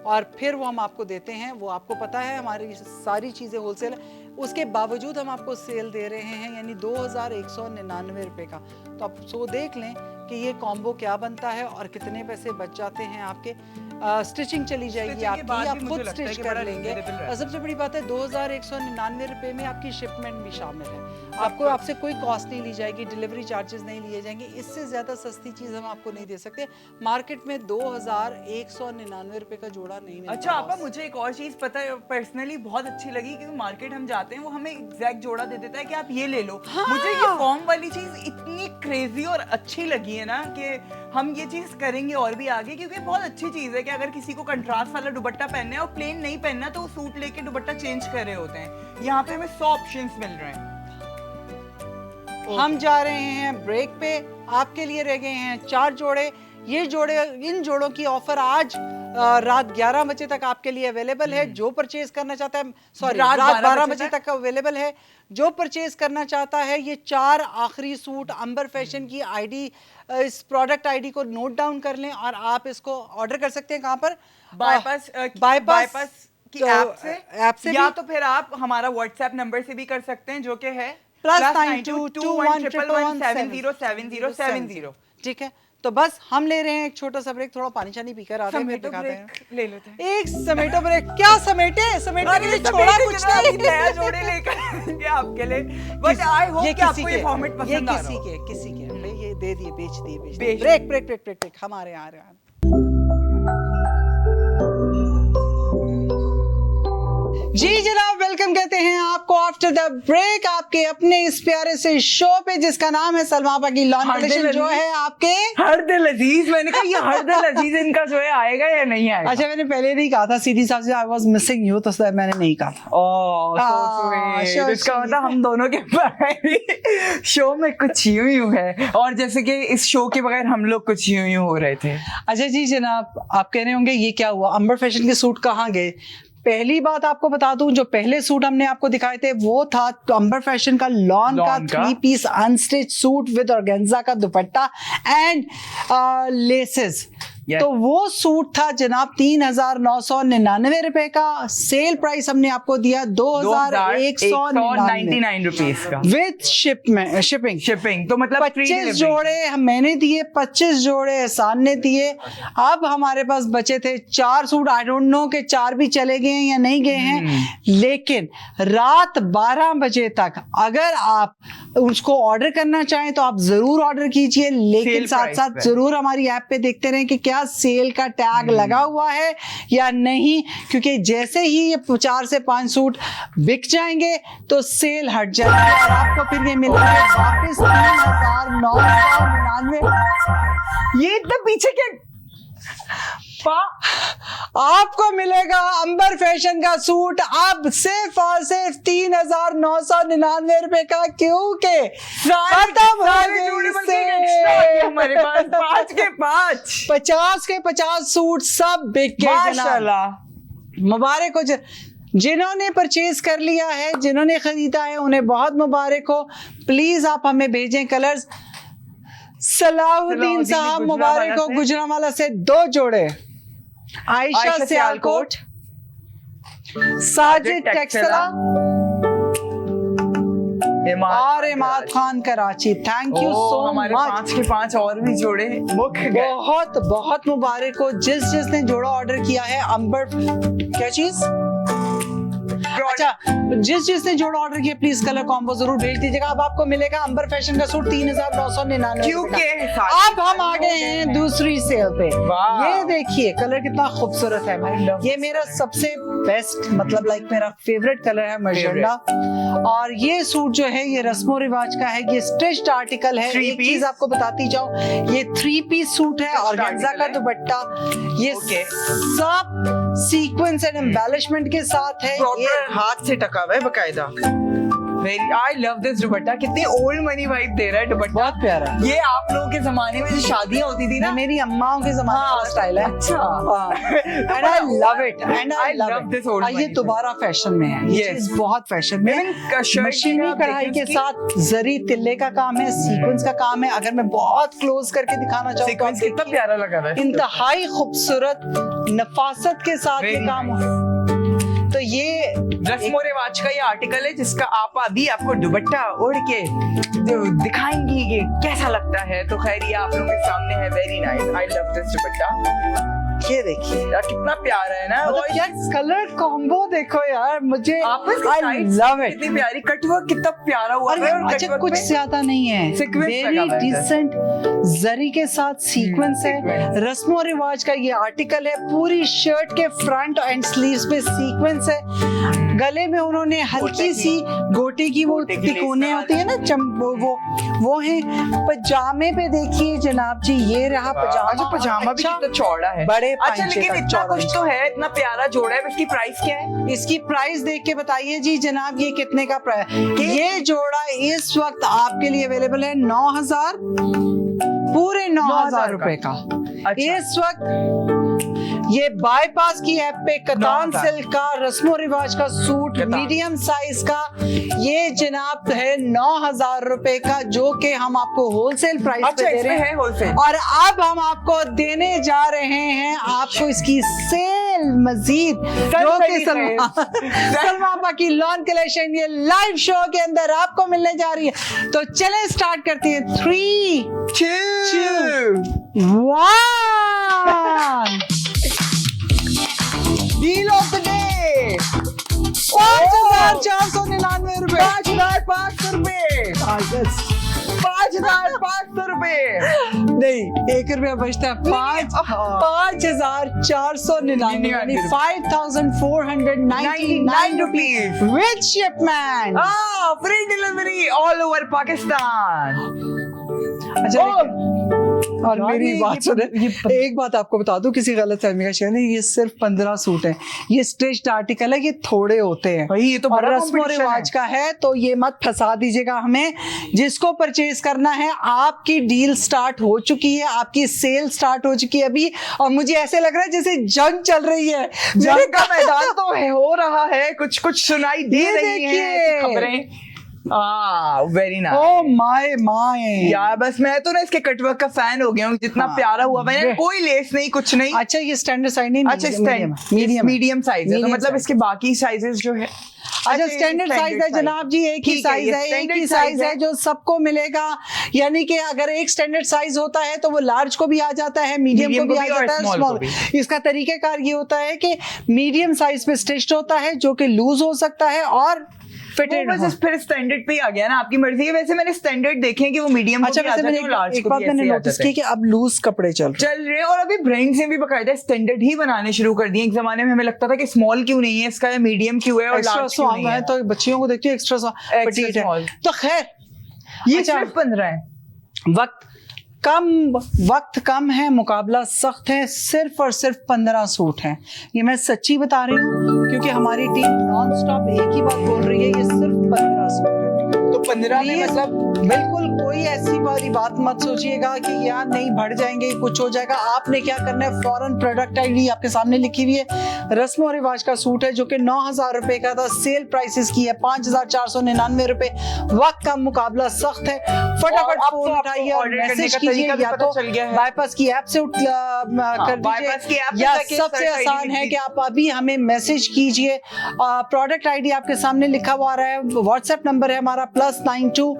Speaker 3: और फिर वो हम आपको देते हैं। वो आपको पता है हमारी सारी चीज़ें होलसेल है, उसके बावजूद हम आपको सेल दे रहे हैं, यानी 2,199 रुपए का। तो आप सो देख लें कि ये कॉम्बो क्या बनता है और कितने पैसे बच जाते हैं आपके। स्टिचिंग चली जाएगी
Speaker 2: Stitching के
Speaker 3: आपकी,
Speaker 2: बाद
Speaker 3: आप
Speaker 2: भी
Speaker 3: खुद
Speaker 2: मुझे लगता है
Speaker 3: स्टिच
Speaker 2: कि
Speaker 3: कर
Speaker 2: बड़ा
Speaker 3: लेंगे।
Speaker 2: reasonable रहता है।
Speaker 3: और सबसे बड़ी बात है 2199 रुपए में आपकी शिपमेंट भी शामिल है, आपको आपसे कोई कॉस्ट नहीं ली जाएगी, डिलीवरी चार्जेस नहीं लिए जाएंगे। इससे ज़्यादा सस्ती चीज़ हम आपको नहीं दे सकते। मार्केट में 2199 रुपए का जोड़ा नहीं मिलता।
Speaker 2: अच्छा आपा, मुझे एक और चीज पता है, पर्सनली बहुत अच्छी लगी, क्योंकि मार्केट हम जाते हैं वो हमें एग्जैक्ट जोड़ा दे देता है कि आप ये ले लो।
Speaker 3: हाँ।
Speaker 2: मुझे ये फॉर्म वाली चीज इतनी क्रेजी और अच्छी लगी है ना कि हम ये चीज करेंगे और भी आगे, क्योंकि बहुत अच्छी चीज है कि अगर किसी को कंट्रास्ट वाला दुपट्टा पहनना है और प्लेन नहीं पहनना तो वो सूट लेके दुपट्टा चेंज कर रहे होते हैं। यहाँ पे हमें 100 ऑप्शंस मिल रहे हैं।
Speaker 3: हम जा रहे हैं ब्रेक पे, आपके लिए रह गए हैं 4 जोड़े। ये जोड़े, इन जोड़ों की ऑफर आज रात 11 बजे तक आपके लिए अवेलेबल है। जो परचेज करना चाहता है, सॉरी रात 12 बजे तक अवेलेबल है। जो परचेज करना चाहता है, ये 4 आखिरी सूट अंबर फैशन की आईडी, इस प्रोडक्ट आईडी को नोट डाउन कर लें और आप इसको ऑर्डर कर सकते हैं। कहाँ पर?
Speaker 2: बाईपास की ऐप से या
Speaker 3: भी?
Speaker 2: तो फिर आप हमारा व्हाट्सएप नंबर से भी कर सकते हैं, जो कि है
Speaker 3: +922111707070। ठीक है, तो बस हम ले रहे हैं एक छोटा सा ब्रेक, थोड़ा पानी शानी पीकर आते हैं, फिर दिखाते हैं।
Speaker 2: ले लेते हैं
Speaker 3: एक समेटो ब्रेक। क्या समेटे? समेटने के लिए छोड़ा कुछ नहीं।
Speaker 2: नया जोड़े लेकर आएंगे आपके लिए, बट आई होप कि आपको ये फॉर्मेट पसंद आ रहा हो।
Speaker 3: किसी के ये दे दिए, बेच दिए। ब्रेक हम आ रहे हैं। जी जनाब, वेलकम कहते हैं आपको आफ्टर द ब्रेक आपके अपने इस प्यारे से शो पे, जिसका नाम है सलमा आपा की लॉन कलेक्शन, जो है आपके
Speaker 2: हर दिल अजीज। मैंने कहा ये हर दिल अजीज इनका जो है आएगा या नहीं आएगा?
Speaker 3: अच्छा, मैंने पहले नहीं कहा था, सीधी साहब से आई वाज मिसिंग यू, तो मैंने नहीं कहा था।
Speaker 2: ओह, इसका मतलब हम दोनों के शो में कुछ यूं है, और जैसे कि इस शो के बगैर हम लोग कुछ यूं हो रहे थे।
Speaker 3: अच्छा जी जनाब, आप कह रहे होंगे ये क्या हुआ, अंबर फैशन के सूट कहाँ गए? पहली बात आपको बता दूं, जो पहले सूट हमने आपको दिखाए थे वो था अंबर फैशन का लॉन का 3 piece unstitch suit with organza का दुपट्टा एंड लेसेस। तो वो सूट था जनाब 3999 रुपए का। सेल प्राइस हमने आपको दिया 2199
Speaker 2: रुपीस का
Speaker 3: विद शिपिंग।
Speaker 2: तो मतलब
Speaker 3: 25 जोड़े मैंने दिए, 25 जोड़े एहसान ने दिए। अब हमारे पास बचे थे 4 सूट। आई डोंट नो कि 4 भी चले गए हैं या नहीं गए हैं, लेकिन रात 12 बजे तक अगर आप उसको ऑर्डर करना चाहें तो आप जरूर ऑर्डर कीजिए, लेकिन साथ साथ जरूर हमारी ऐप पे देखते रहें कि क्या सेल का टैग लगा हुआ है या नहीं, क्योंकि जैसे ही ये 4 से 5 सूट बिक जाएंगे तो सेल हट जाएगी और आपको फिर ये मिलेंगे वापस 3999।
Speaker 2: ये इतना पीछे क्या?
Speaker 3: आपको मिलेगा अंबर फैशन का सूट अब सिर्फ और सिर्फ 3999 रुपए का, क्योंकि खत्म हो गई
Speaker 2: हमारे पास 5 के
Speaker 3: 50 सूट सब बिक गए।
Speaker 2: माशाल्लाह,
Speaker 3: मुबारक हो जिन्होंने परचेज कर लिया है, जिन्होंने खरीदा है, उन्हें बहुत मुबारक हो। प्लीज आप हमें भेजें कलर्स। सलाहुद्दीन साहब मुबारक हो, गुजरांवाला से 2 जोड़े। आयशा सियालकोट, साजिद टेक्सला और Imad Khan Karachi. Thank you so much.
Speaker 2: हमारे 5 के 5 और भी जोड़े मुक गए।
Speaker 3: बहुत बहुत मुबारक हो जिसने जोड़ा ऑर्डर किया है अंबर। क्या चीज? अच्छा, जिसने जोड़ा ऑर्डर किया प्लीज कलर कॉम्बो जरूर भेज दीजिएगा। अब आपको मिलेगा अंबर फैशन का सूट 3999।
Speaker 2: क्योंकि
Speaker 3: अब हम आ गए हैं दूसरी सेल पे। ये देखिए कलर कितना खूबसूरत है, ये मेरा सबसे बेस्ट, मतलब लाइक मेरा फेवरेट कलर है मजेंडा। और ये सूट जो है ये रस्मो रिवाज का है, ये स्टिच्ड आर्टिकल है। एक चीज आपको बताती जाऊं, ये 3 पीस सूट है, ऑर्गेन्जा का दुपट्टा, ये सब सीक्वेंस एंड एम्बेलिशमेंट के साथ है।
Speaker 2: ये हाथ से टका हुआ है बकायदा। I love this दुपट्टा। कितनी ओल्ड मनी वाइब दे रहा है दुपट्टा,
Speaker 3: बहुत प्यारा।
Speaker 2: ये आप लोगों के जमाने में जो शादियां होती थी ना,
Speaker 3: मेरी अम्माओं के जमाने का स्टाइल है।
Speaker 2: अच्छा,
Speaker 3: and I love it and I love
Speaker 2: this old
Speaker 3: it। ये दोबारा फैशन में है, ये चीज बहुत फैशन में है। मशीनी कढ़ाई के साथ जरी तिल्ले का काम है, सीक्वेंस का काम है। अगर मैं बहुत क्लोज करके दिखाना चाहूँ,
Speaker 2: सीक्वेंस कितना प्यारा लगा रहा है,
Speaker 3: इंतहाई खूबसूरत नफासत के साथ ये काम। तो ये
Speaker 2: रस्मो रिवाज का ये आर्टिकल है जिसका आप अभी आपको दुपट्टा ओढ़ के दिखाएंगी कि कैसा लगता है। तो खैर ये आप लोगों के सामने है। Very nice, I love this दुपट्टा।
Speaker 3: ये देखिए
Speaker 2: यार कितना प्यारा है ना।
Speaker 3: मतलब
Speaker 2: और
Speaker 3: क्या कलर कॉम्बो देखो यार, मुझे
Speaker 2: आपस
Speaker 3: आई लव इट।
Speaker 2: कितनी प्यारी कटवर्क, कितना प्यारा हुआ
Speaker 3: और
Speaker 2: है। और
Speaker 3: अच्छा
Speaker 2: कटवर्क
Speaker 3: कुछ
Speaker 2: में
Speaker 3: ज्यादा नहीं है,
Speaker 2: Sequence
Speaker 3: वेरी
Speaker 2: लगा हुआ है इधर।
Speaker 3: डिसेंट जरी के साथ सीक्वेंस है।
Speaker 2: sequence।
Speaker 3: रस्मो रिवाज का ये आर्टिकल है, पूरी शर्ट के फ्रंट एंड स्लीव्स पे सीक्वेंस है। गले में उन्होंने हल्की सी गोटे की वो
Speaker 2: गोटे की लेस
Speaker 3: तिकोने
Speaker 2: लगा
Speaker 3: होती है ना, वो है। पजामे पे देखिए जनाब जी, ये रहा पजामा।
Speaker 2: अच्छा पजामा भी
Speaker 3: अच्छा,
Speaker 2: कितना चौड़ा है।
Speaker 3: बड़े
Speaker 2: अच्छा
Speaker 3: पांचे
Speaker 2: लेकिन
Speaker 3: तक
Speaker 2: इतना
Speaker 3: चौड़ा
Speaker 2: कुछ
Speaker 3: है।
Speaker 2: तो है, इतना प्यारा जोड़ा है। इसकी प्राइस क्या है?
Speaker 3: इसकी प्राइस देख के बताइए जी जनाब, ये कितने का प्राइस। ये जोड़ा इस वक्त आपके लिए अवेलेबल है 9,000, पूरे 9,000 रुपए का।
Speaker 2: अच्छा।
Speaker 3: इस वक्त ये बाईपास की ऐप पे कतान
Speaker 2: 9,000
Speaker 3: सिल्क का रस्मो रिवाज का सूट
Speaker 2: कतान।
Speaker 3: मीडियम साइज का, ये जनाब है 9,000 रुपए का, जो कि हम आपको होलसेल प्राइस
Speaker 2: अच्छा
Speaker 3: पे दे
Speaker 2: इसमें
Speaker 3: रहे
Speaker 2: है
Speaker 3: हैं।
Speaker 2: होलसेल।
Speaker 3: और अब हम आपको देने जा रहे हैं आपको इसकी सेल मजीद, जो कि सलमा की लॉन कलेक्शन ये लाइव शो के अंदर आपको मिलने जा रही है। तो चले स्टार्ट करते हैं। 3, 2, 1।
Speaker 2: डील ऑफ द डे
Speaker 3: 5,499 रुपए।
Speaker 2: 5,500 रुपए। 5,500 रुपए।
Speaker 3: नहीं, 1 रुपया बचता है। 5,499 यानी 5,499
Speaker 2: rupees
Speaker 3: with shipment.
Speaker 2: Free delivery all over Pakistan.
Speaker 3: अच्छा और
Speaker 1: यार
Speaker 3: मेरी
Speaker 1: ये-
Speaker 3: बात सुने, एक बात आपको बता दूं, किसी गलत फहमी का शिकार नहीं, ये सिर्फ 15 सूट हैं। ये स्ट्रेच्ड आर्टिकल है, ये थोड़े होते हैं
Speaker 2: भाई ये तो
Speaker 3: और
Speaker 2: बड़ा
Speaker 3: रस्म और
Speaker 2: competition
Speaker 3: रिवाज
Speaker 2: है।
Speaker 3: का है, तो ये मत फंसा दीजिएगा हमें। जिसको परचेज करना है, आपकी डील स्टार्ट हो चुकी है, आपकी सेल स्टार्ट हो चुकी है अभी, और मुझे ऐसे लग रहा है जैसे जंग चल रही है।
Speaker 2: जंग का मैदान तो हो रहा है, कुछ कुछ सुनाई दे
Speaker 3: ये
Speaker 2: रही है
Speaker 3: देखिए।
Speaker 2: खबरें। Very nice.
Speaker 3: Oh my my
Speaker 2: यार बस मैं तो ना इसके कटवर्क का फैन हो गया हूँ, जितना
Speaker 3: हाँ।
Speaker 2: प्यारा हुआ मैंने, कोई लेस नहीं कुछ नहीं।
Speaker 3: अच्छा ये स्टैंडर्ड साइज नहीं,
Speaker 2: अच्छा
Speaker 3: मीडियम
Speaker 2: मीडियम साइज है, तो
Speaker 3: Medium
Speaker 2: मतलब
Speaker 3: size।
Speaker 2: इसके बाकी साइजेस जो है
Speaker 3: अच्छा स्टैंडर्ड साइज है जनाब जी, एक ही
Speaker 2: ठीक है,
Speaker 3: साइज
Speaker 2: ये
Speaker 3: है, एक ही
Speaker 2: standard
Speaker 3: साइज
Speaker 2: size
Speaker 3: है
Speaker 2: है।
Speaker 3: जो सबको मिलेगा। यानी कि अगर एक स्टैंडर्ड साइज होता है तो वो लार्ज को भी आ जाता है, मीडियम को भी आ
Speaker 2: और
Speaker 3: जाता है,
Speaker 2: small को
Speaker 3: स्मॉल।
Speaker 2: भी।
Speaker 3: इसका तरीकेकार ये होता है कि मीडियम साइज पे स्टिच्ड होता है, जो कि लूज हो सकता है और फिटेड
Speaker 2: वो बस फिर स्टैंडर्ड पे ही आ गया ना, आपकी मर्जी है। वैसे मैंने स्टैंडर्ड देखे हैं कि वो मीडियम को
Speaker 3: अच्छा
Speaker 2: भी आ
Speaker 3: वैसे
Speaker 2: जाते
Speaker 3: मैंने
Speaker 2: हैं और लार्ज
Speaker 3: एक
Speaker 2: को
Speaker 3: बात
Speaker 2: भी
Speaker 3: मैंने
Speaker 2: ऐसे ही आ
Speaker 3: नोटिस
Speaker 2: जाते
Speaker 3: की
Speaker 2: हैं।
Speaker 3: कि अब लूज कपड़े चल रहे
Speaker 2: चल रहे हैं, और अभी ब्रांड्स ने भी बकायदा स्टैंडर्ड ही बनाने शुरू कर दिए। एक जमाने में हमें लगता था कि स्मॉल क्यों नहीं है इसका, या मीडियम क्यों है और
Speaker 3: एक्स्ट्रा
Speaker 2: लार्ज क्यों नहीं
Speaker 3: स्वाद है,
Speaker 2: है।
Speaker 3: तो बच्चियों को देखती है एक्स्ट्रा
Speaker 2: Extra
Speaker 3: petite है।
Speaker 2: small।
Speaker 3: तो खैर
Speaker 2: ये
Speaker 3: अच्छा,
Speaker 2: सिर्फ 15 है।
Speaker 3: वक्त कम है, मुकाबला सख्त है, सिर्फ और सिर्फ 15 सूट हैं। ये मैं सच्ची बता रही हूँ, क्योंकि हमारी टीम नॉन स्टॉप एक ही बात बोल रही है, ये सिर्फ 15 सूट है।
Speaker 2: तो 15 में
Speaker 3: Please,
Speaker 2: मतलब
Speaker 3: बिल्कुल कोई ऐसी वाली बात मत सोचिएगा कि यार नहीं बढ़ जाएंगे, कुछ हो जाएगा। आपने क्या करना है, फौरन प्रोडक्ट आईडी आपके सामने लिखी हुई है, रस्म और रिवाज का सूट है जो कि 9,000 रुपए का था, सेल प्राइसेस की है 5,499 रुपए। वक्त का मुकाबला सख्त है, फटाफट
Speaker 2: अब तो
Speaker 3: फोन
Speaker 2: आपको
Speaker 3: उठाइए और
Speaker 2: order करने
Speaker 3: मैसेज
Speaker 2: का
Speaker 3: कीजिए,
Speaker 2: तरीका भी
Speaker 3: या
Speaker 2: पता
Speaker 3: तो
Speaker 2: चल गया है।
Speaker 3: बाईपास की ऐप से कर
Speaker 2: bypass की
Speaker 3: दीजिए,
Speaker 2: ऐप पे
Speaker 3: या
Speaker 2: जाके
Speaker 3: सबसे
Speaker 2: search ID
Speaker 3: आसान
Speaker 2: लिख
Speaker 3: है कि
Speaker 2: दीजिए।
Speaker 3: आप अभी हमें मैसेज कीजिए। प्रोडक्ट आईडी आपके सामने लिखा हुआ आ रहा है, व्हाट्सएप नंबर है हमारा +92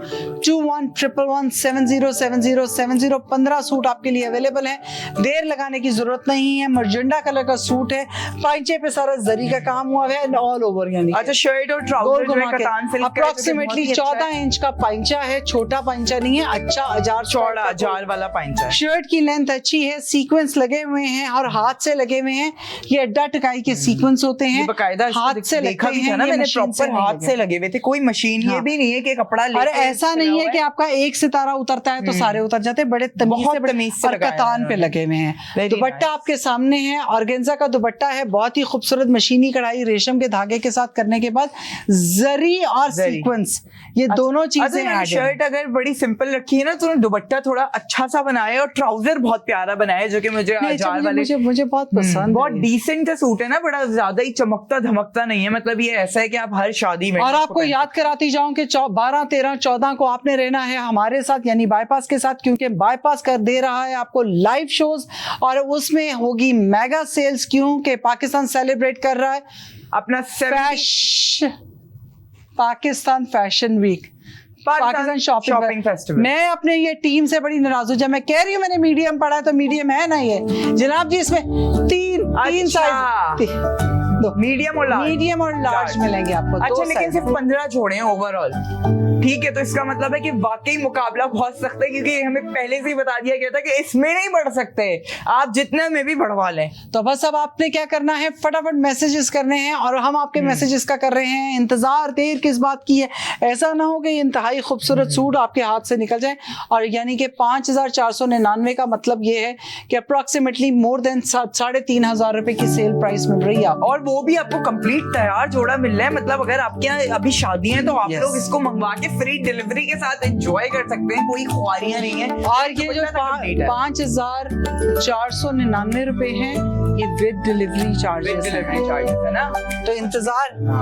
Speaker 3: 2111707070। 15 सूट आपके लिए अवेलेबल है, देर लगाने की जरूरत नहीं है। मर्जेंडा कलर का सूट है, पांचे पे सारा जरी का काम हुआ है ऑल ओवर, यानी
Speaker 2: अच्छा शर्ट और ट्राउजर जो है कतान सिल्क का है, जो कि
Speaker 3: अप्रोक्सीमेटली
Speaker 2: बहुत ही अच्छा
Speaker 3: 14
Speaker 2: है।
Speaker 3: इंच का पांचा है, छोटा पांचा नहीं है, अच्छा अजार
Speaker 2: चौड़ा जाल वाला पाइंचा है।
Speaker 3: शर्ट की लेंथ अच्छी है, सीक्वेंस लगे हुए हैं और हाथ से लगे हुए हैं। ये अड्डा टकाई के सीक्वेंस होते
Speaker 2: ये
Speaker 3: हैं,
Speaker 2: बकायदा इसको
Speaker 3: हाथ से
Speaker 2: देखा
Speaker 3: लगते
Speaker 2: भी था
Speaker 3: हैं,
Speaker 2: ना
Speaker 3: ये
Speaker 2: मैंने,
Speaker 3: मशीन से
Speaker 2: प्रॉपर
Speaker 3: नहीं
Speaker 2: हाथ
Speaker 3: लगे।
Speaker 2: से लगे हुए थे, कोई मशीन ये
Speaker 3: हाँ।
Speaker 2: भी नहीं है कि कपड़ा
Speaker 3: और
Speaker 2: लेके
Speaker 3: ऐसा नहीं है कि आपका एक सितारा उतरता है तो सारे उतर जाते हैं, बड़े तमीज
Speaker 2: बहुत
Speaker 3: से बड़े
Speaker 2: तमीज से
Speaker 3: और
Speaker 2: लगाया
Speaker 3: कतान पे
Speaker 2: उन्होंने।
Speaker 3: लगे हुए हैं।
Speaker 2: Very
Speaker 3: दुपट्टा
Speaker 2: nice।
Speaker 3: आपके सामने है, ऑर्गेन्जा का दुपट्टा है, बहुत ही खूबसूरत मशीनी कढ़ाई रेशम के धागे के साथ करने के बाद जरी और
Speaker 2: जरी।
Speaker 3: सीक्वेंस, ये दोनों चीजें added हैं।
Speaker 2: शर्ट अगर बड़ी सिंपल रखी है ना, तो दुपट्टा थोड़ा अच्छा सा बनाया और ट्राउजर बहुत प्यारा बनाया, जो कि मुझे
Speaker 3: नहीं, अच्छा,
Speaker 2: अजार वाले
Speaker 3: मुझे बहुत पसंद
Speaker 2: बहुत
Speaker 3: है।
Speaker 2: डिसेंट सा सूट है ना, बड़ा ज्यादा ही चमकता धमकता नहीं है। मतलब ये ऐसा है कि आप हर शादी में
Speaker 3: और
Speaker 2: इसको
Speaker 3: आपको
Speaker 2: पहन
Speaker 3: याद कराती जाऊं कि 12, 13, 14 को आपने रहना है हमारे साथ, यानी बाईपास के साथ, क्योंकि बाईपास कर दे रहा है आपको लाइव शोज और उसमें होगी मेगा सेल्स, क्योंकि पाकिस्तान सेलिब्रेट कर रहा है
Speaker 2: अपना
Speaker 3: Pakistan fashion week. Pakistan
Speaker 2: shopping festival.
Speaker 3: मैं अपने ये टीम से बड़ी नाराज हूँ, जब मैं कह रही हूँ मैंने मीडियम पढ़ा है तो मीडियम है ना ये जनाब जी, इसमें तीन साइज
Speaker 2: मीडियम और लार्ज,
Speaker 3: मीडियम और लार्ज मिलेंगे आपको।
Speaker 2: अच्छा,
Speaker 3: दो
Speaker 2: लेकिन
Speaker 3: size।
Speaker 2: सिर्फ 15 जोड़े हैं ओवरऑल, ठीक है, तो इसका मतलब है कि वाकई मुकाबला बहुत सख्त है, क्योंकि हमें पहले से ही बता दिया गया था कि इसमें नहीं बढ़ सकते, आप जितने में भी बढ़वा लें।
Speaker 3: तो बस अब आपने क्या करना है, फटाफट मैसेजेस करने हैं और हम आपके मैसेजेस का कर रहे हैं इंतजार। देर किस बात की है, ऐसा ना हो कि ये इंतहाई खूबसूरत सूट आपके हाथ से निकल जाए। और यानी कि 5499 का मतलब ये है कि अप्रोक्सीमेटली मोर देन 3500 रुपए की सेल प्राइस मिल रही है आपको।
Speaker 2: और वो भी आपको कंप्लीट तैयार जोड़ा मिल रहा है, मतलब अगर आपके यहाँ अभी शादी है तो आप
Speaker 3: Yes.
Speaker 2: लोग इसको मंगवा के फ्री डिलीवरी के साथ एंजॉय कर सकते हैं, कोई खुआरियां नहीं है।
Speaker 3: और ये जो 5499 रुपए हैं ये विद डिलीवरी चार्जेस
Speaker 2: है ना।
Speaker 3: तो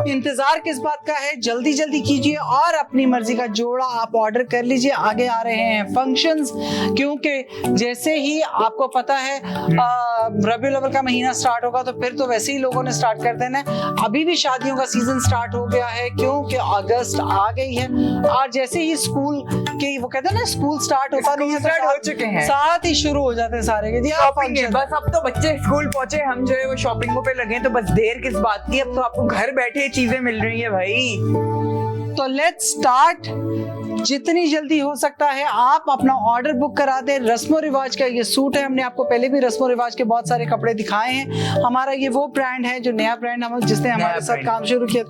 Speaker 3: इंतजार किस बात का है, जल्दी जल्दी कीजिए और अपनी मर्जी का जोड़ा आप ऑर्डर कर लीजिए। आगे आ रहे हैं फंक्शंस, क्योंकि जैसे ही आपको पता है रबीउल अव्वल का महीना स्टार्ट होगा तो फिर तो वैसे ही लोगों ने स्टार्ट कर देना है। अभी भी शादियों का सीजन स्टार्ट हो गया है क्योंकि अगस्त आ गई है, और जैसे ही स्कूल के वो कहते हैं ना स्कूल स्टार्ट होता नहीं है तो
Speaker 2: स्टार्ट हो चुके हैं,
Speaker 3: साथ ही शुरू हो जाते हैं सारे के जी
Speaker 2: शॉपिंग है। बस अब तो बच्चे स्कूल पहुंचे, हम जो है वो शॉपिंगों पे लगे हैं, तो बस देर किस बात की, अब तो आपको घर बैठे चीजें मिल रही है भाई।
Speaker 3: तो लेट्स स्टार्ट। जितनी जल्दी हो सकता है आप अपना ऑर्डर बुक करा दें। रस्मो रिवाज का ये सूट है, हमने आपको पहले भी रस्मो रिवाज के बहुत सारे कपड़े दिखाए हैं। हमारा ये वो ब्रांड है जो नया ब्रांड हम जिसने हमारे साथ काम शुरू किया।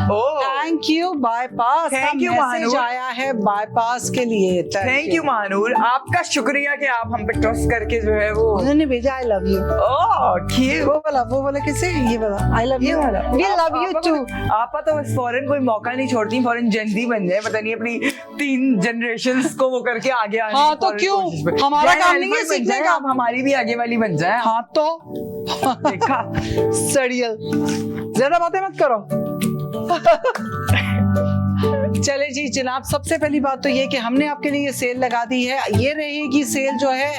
Speaker 3: Thank you bypass,
Speaker 2: Thank you,
Speaker 3: message
Speaker 2: Mahnoor.
Speaker 3: आया है बाईपास के लिए।
Speaker 2: थैंक यू महानूर, आपका शुक्रिया कि आप हम पे ट्रस्ट करके जो है वो
Speaker 3: उन्होंने भेजा I love you.
Speaker 2: Oh cute,
Speaker 3: वो वाला किसे, ये वाला I love you, we love you too.
Speaker 2: आपा तो बस फॉरेन कोई मौका नहीं छोड़ती, फॉरेन जेनजी बन जाए, पता नहीं अपनी 3 जनरेशंस को वो करके आगे आने
Speaker 3: हाँ,
Speaker 2: की
Speaker 3: तो
Speaker 2: foreign
Speaker 3: क्यों?
Speaker 2: कोशिश में।
Speaker 3: हमारा
Speaker 2: Grand
Speaker 3: काम नहीं है
Speaker 2: helper बन
Speaker 3: सीखने
Speaker 2: जाए,
Speaker 3: का।
Speaker 2: आप हमारी भी आगे वाली बन जाए।
Speaker 3: हाँ तो
Speaker 2: देखा,
Speaker 3: सड़ियल, ज्यादा बातें मत करो। चले जी जनाब, सबसे पहली बात तो ये कि हमने आपके लिए सेल लगा दी है। ये रहेगी सेल जो है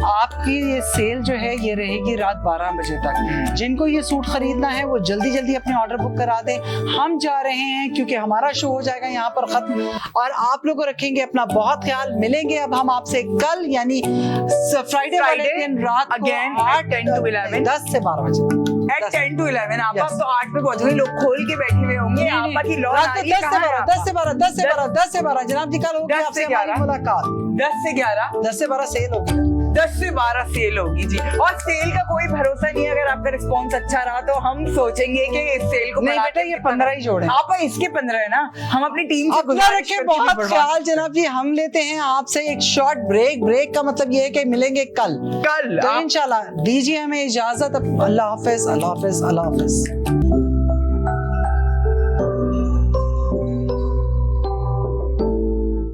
Speaker 3: आपकी ये सेल जो है ये रहेगी रात 12 बजे तक। जिनको ये सूट खरीदना है वो जल्दी जल्दी अपने ऑर्डर बुक करा दें। हम जा रहे हैं क्योंकि हमारा शो हो जाएगा यहाँ पर खत्म, और आप लोगों रखेंगे अपना बहुत ख्याल। मिलेंगे अब हम आपसे कल यानी फ्राइडे वाले दिन रात
Speaker 2: again at 10 to 11
Speaker 3: 10 से 12 बजे।
Speaker 2: at 10 to 11 आप
Speaker 3: Yes.
Speaker 2: तो 8 पे पहुंचोगे, लोग खोल के बैठे हुए होंगे। आपा की लॉन आ रही है,
Speaker 3: 10 से 12 10 से 12 10 से 12 10 से 12 जनाब जी, कल होगी
Speaker 2: 10
Speaker 3: आपसे
Speaker 2: से
Speaker 3: हमारी
Speaker 2: 11
Speaker 3: मुलाकात।
Speaker 2: 10 से 11
Speaker 3: 10 से 12 सेल होगी।
Speaker 2: 10 से 12 सेल होगी जी। और सेल का कोई भरोसा नहीं है, अगर आपका रिस्पॉन्स अच्छा रहा तो हम सोचेंगे कि इस सेल को
Speaker 3: नहीं
Speaker 2: बढ़ा
Speaker 3: बेटा,
Speaker 2: के
Speaker 3: ये
Speaker 2: कितना
Speaker 3: 15 ही जोड़े।
Speaker 2: आप इसके 15 है ना, हम अपनी टीम से
Speaker 3: अपना
Speaker 2: गुजारिश
Speaker 3: रखें
Speaker 2: करके
Speaker 3: बहुत
Speaker 2: भी
Speaker 3: ख्याल जनाब जी। हम लेते हैं आपसे एक शॉर्ट ब्रेक। ब्रेक का मतलब ये है कि मिलेंगे कल।
Speaker 2: कल
Speaker 3: तो
Speaker 2: आप
Speaker 3: इंशाल्लाह दीजिए हमें इजाजत। अल्लाह हाफिज, अल्लाह हाफिज, अल्लाह हाफिज।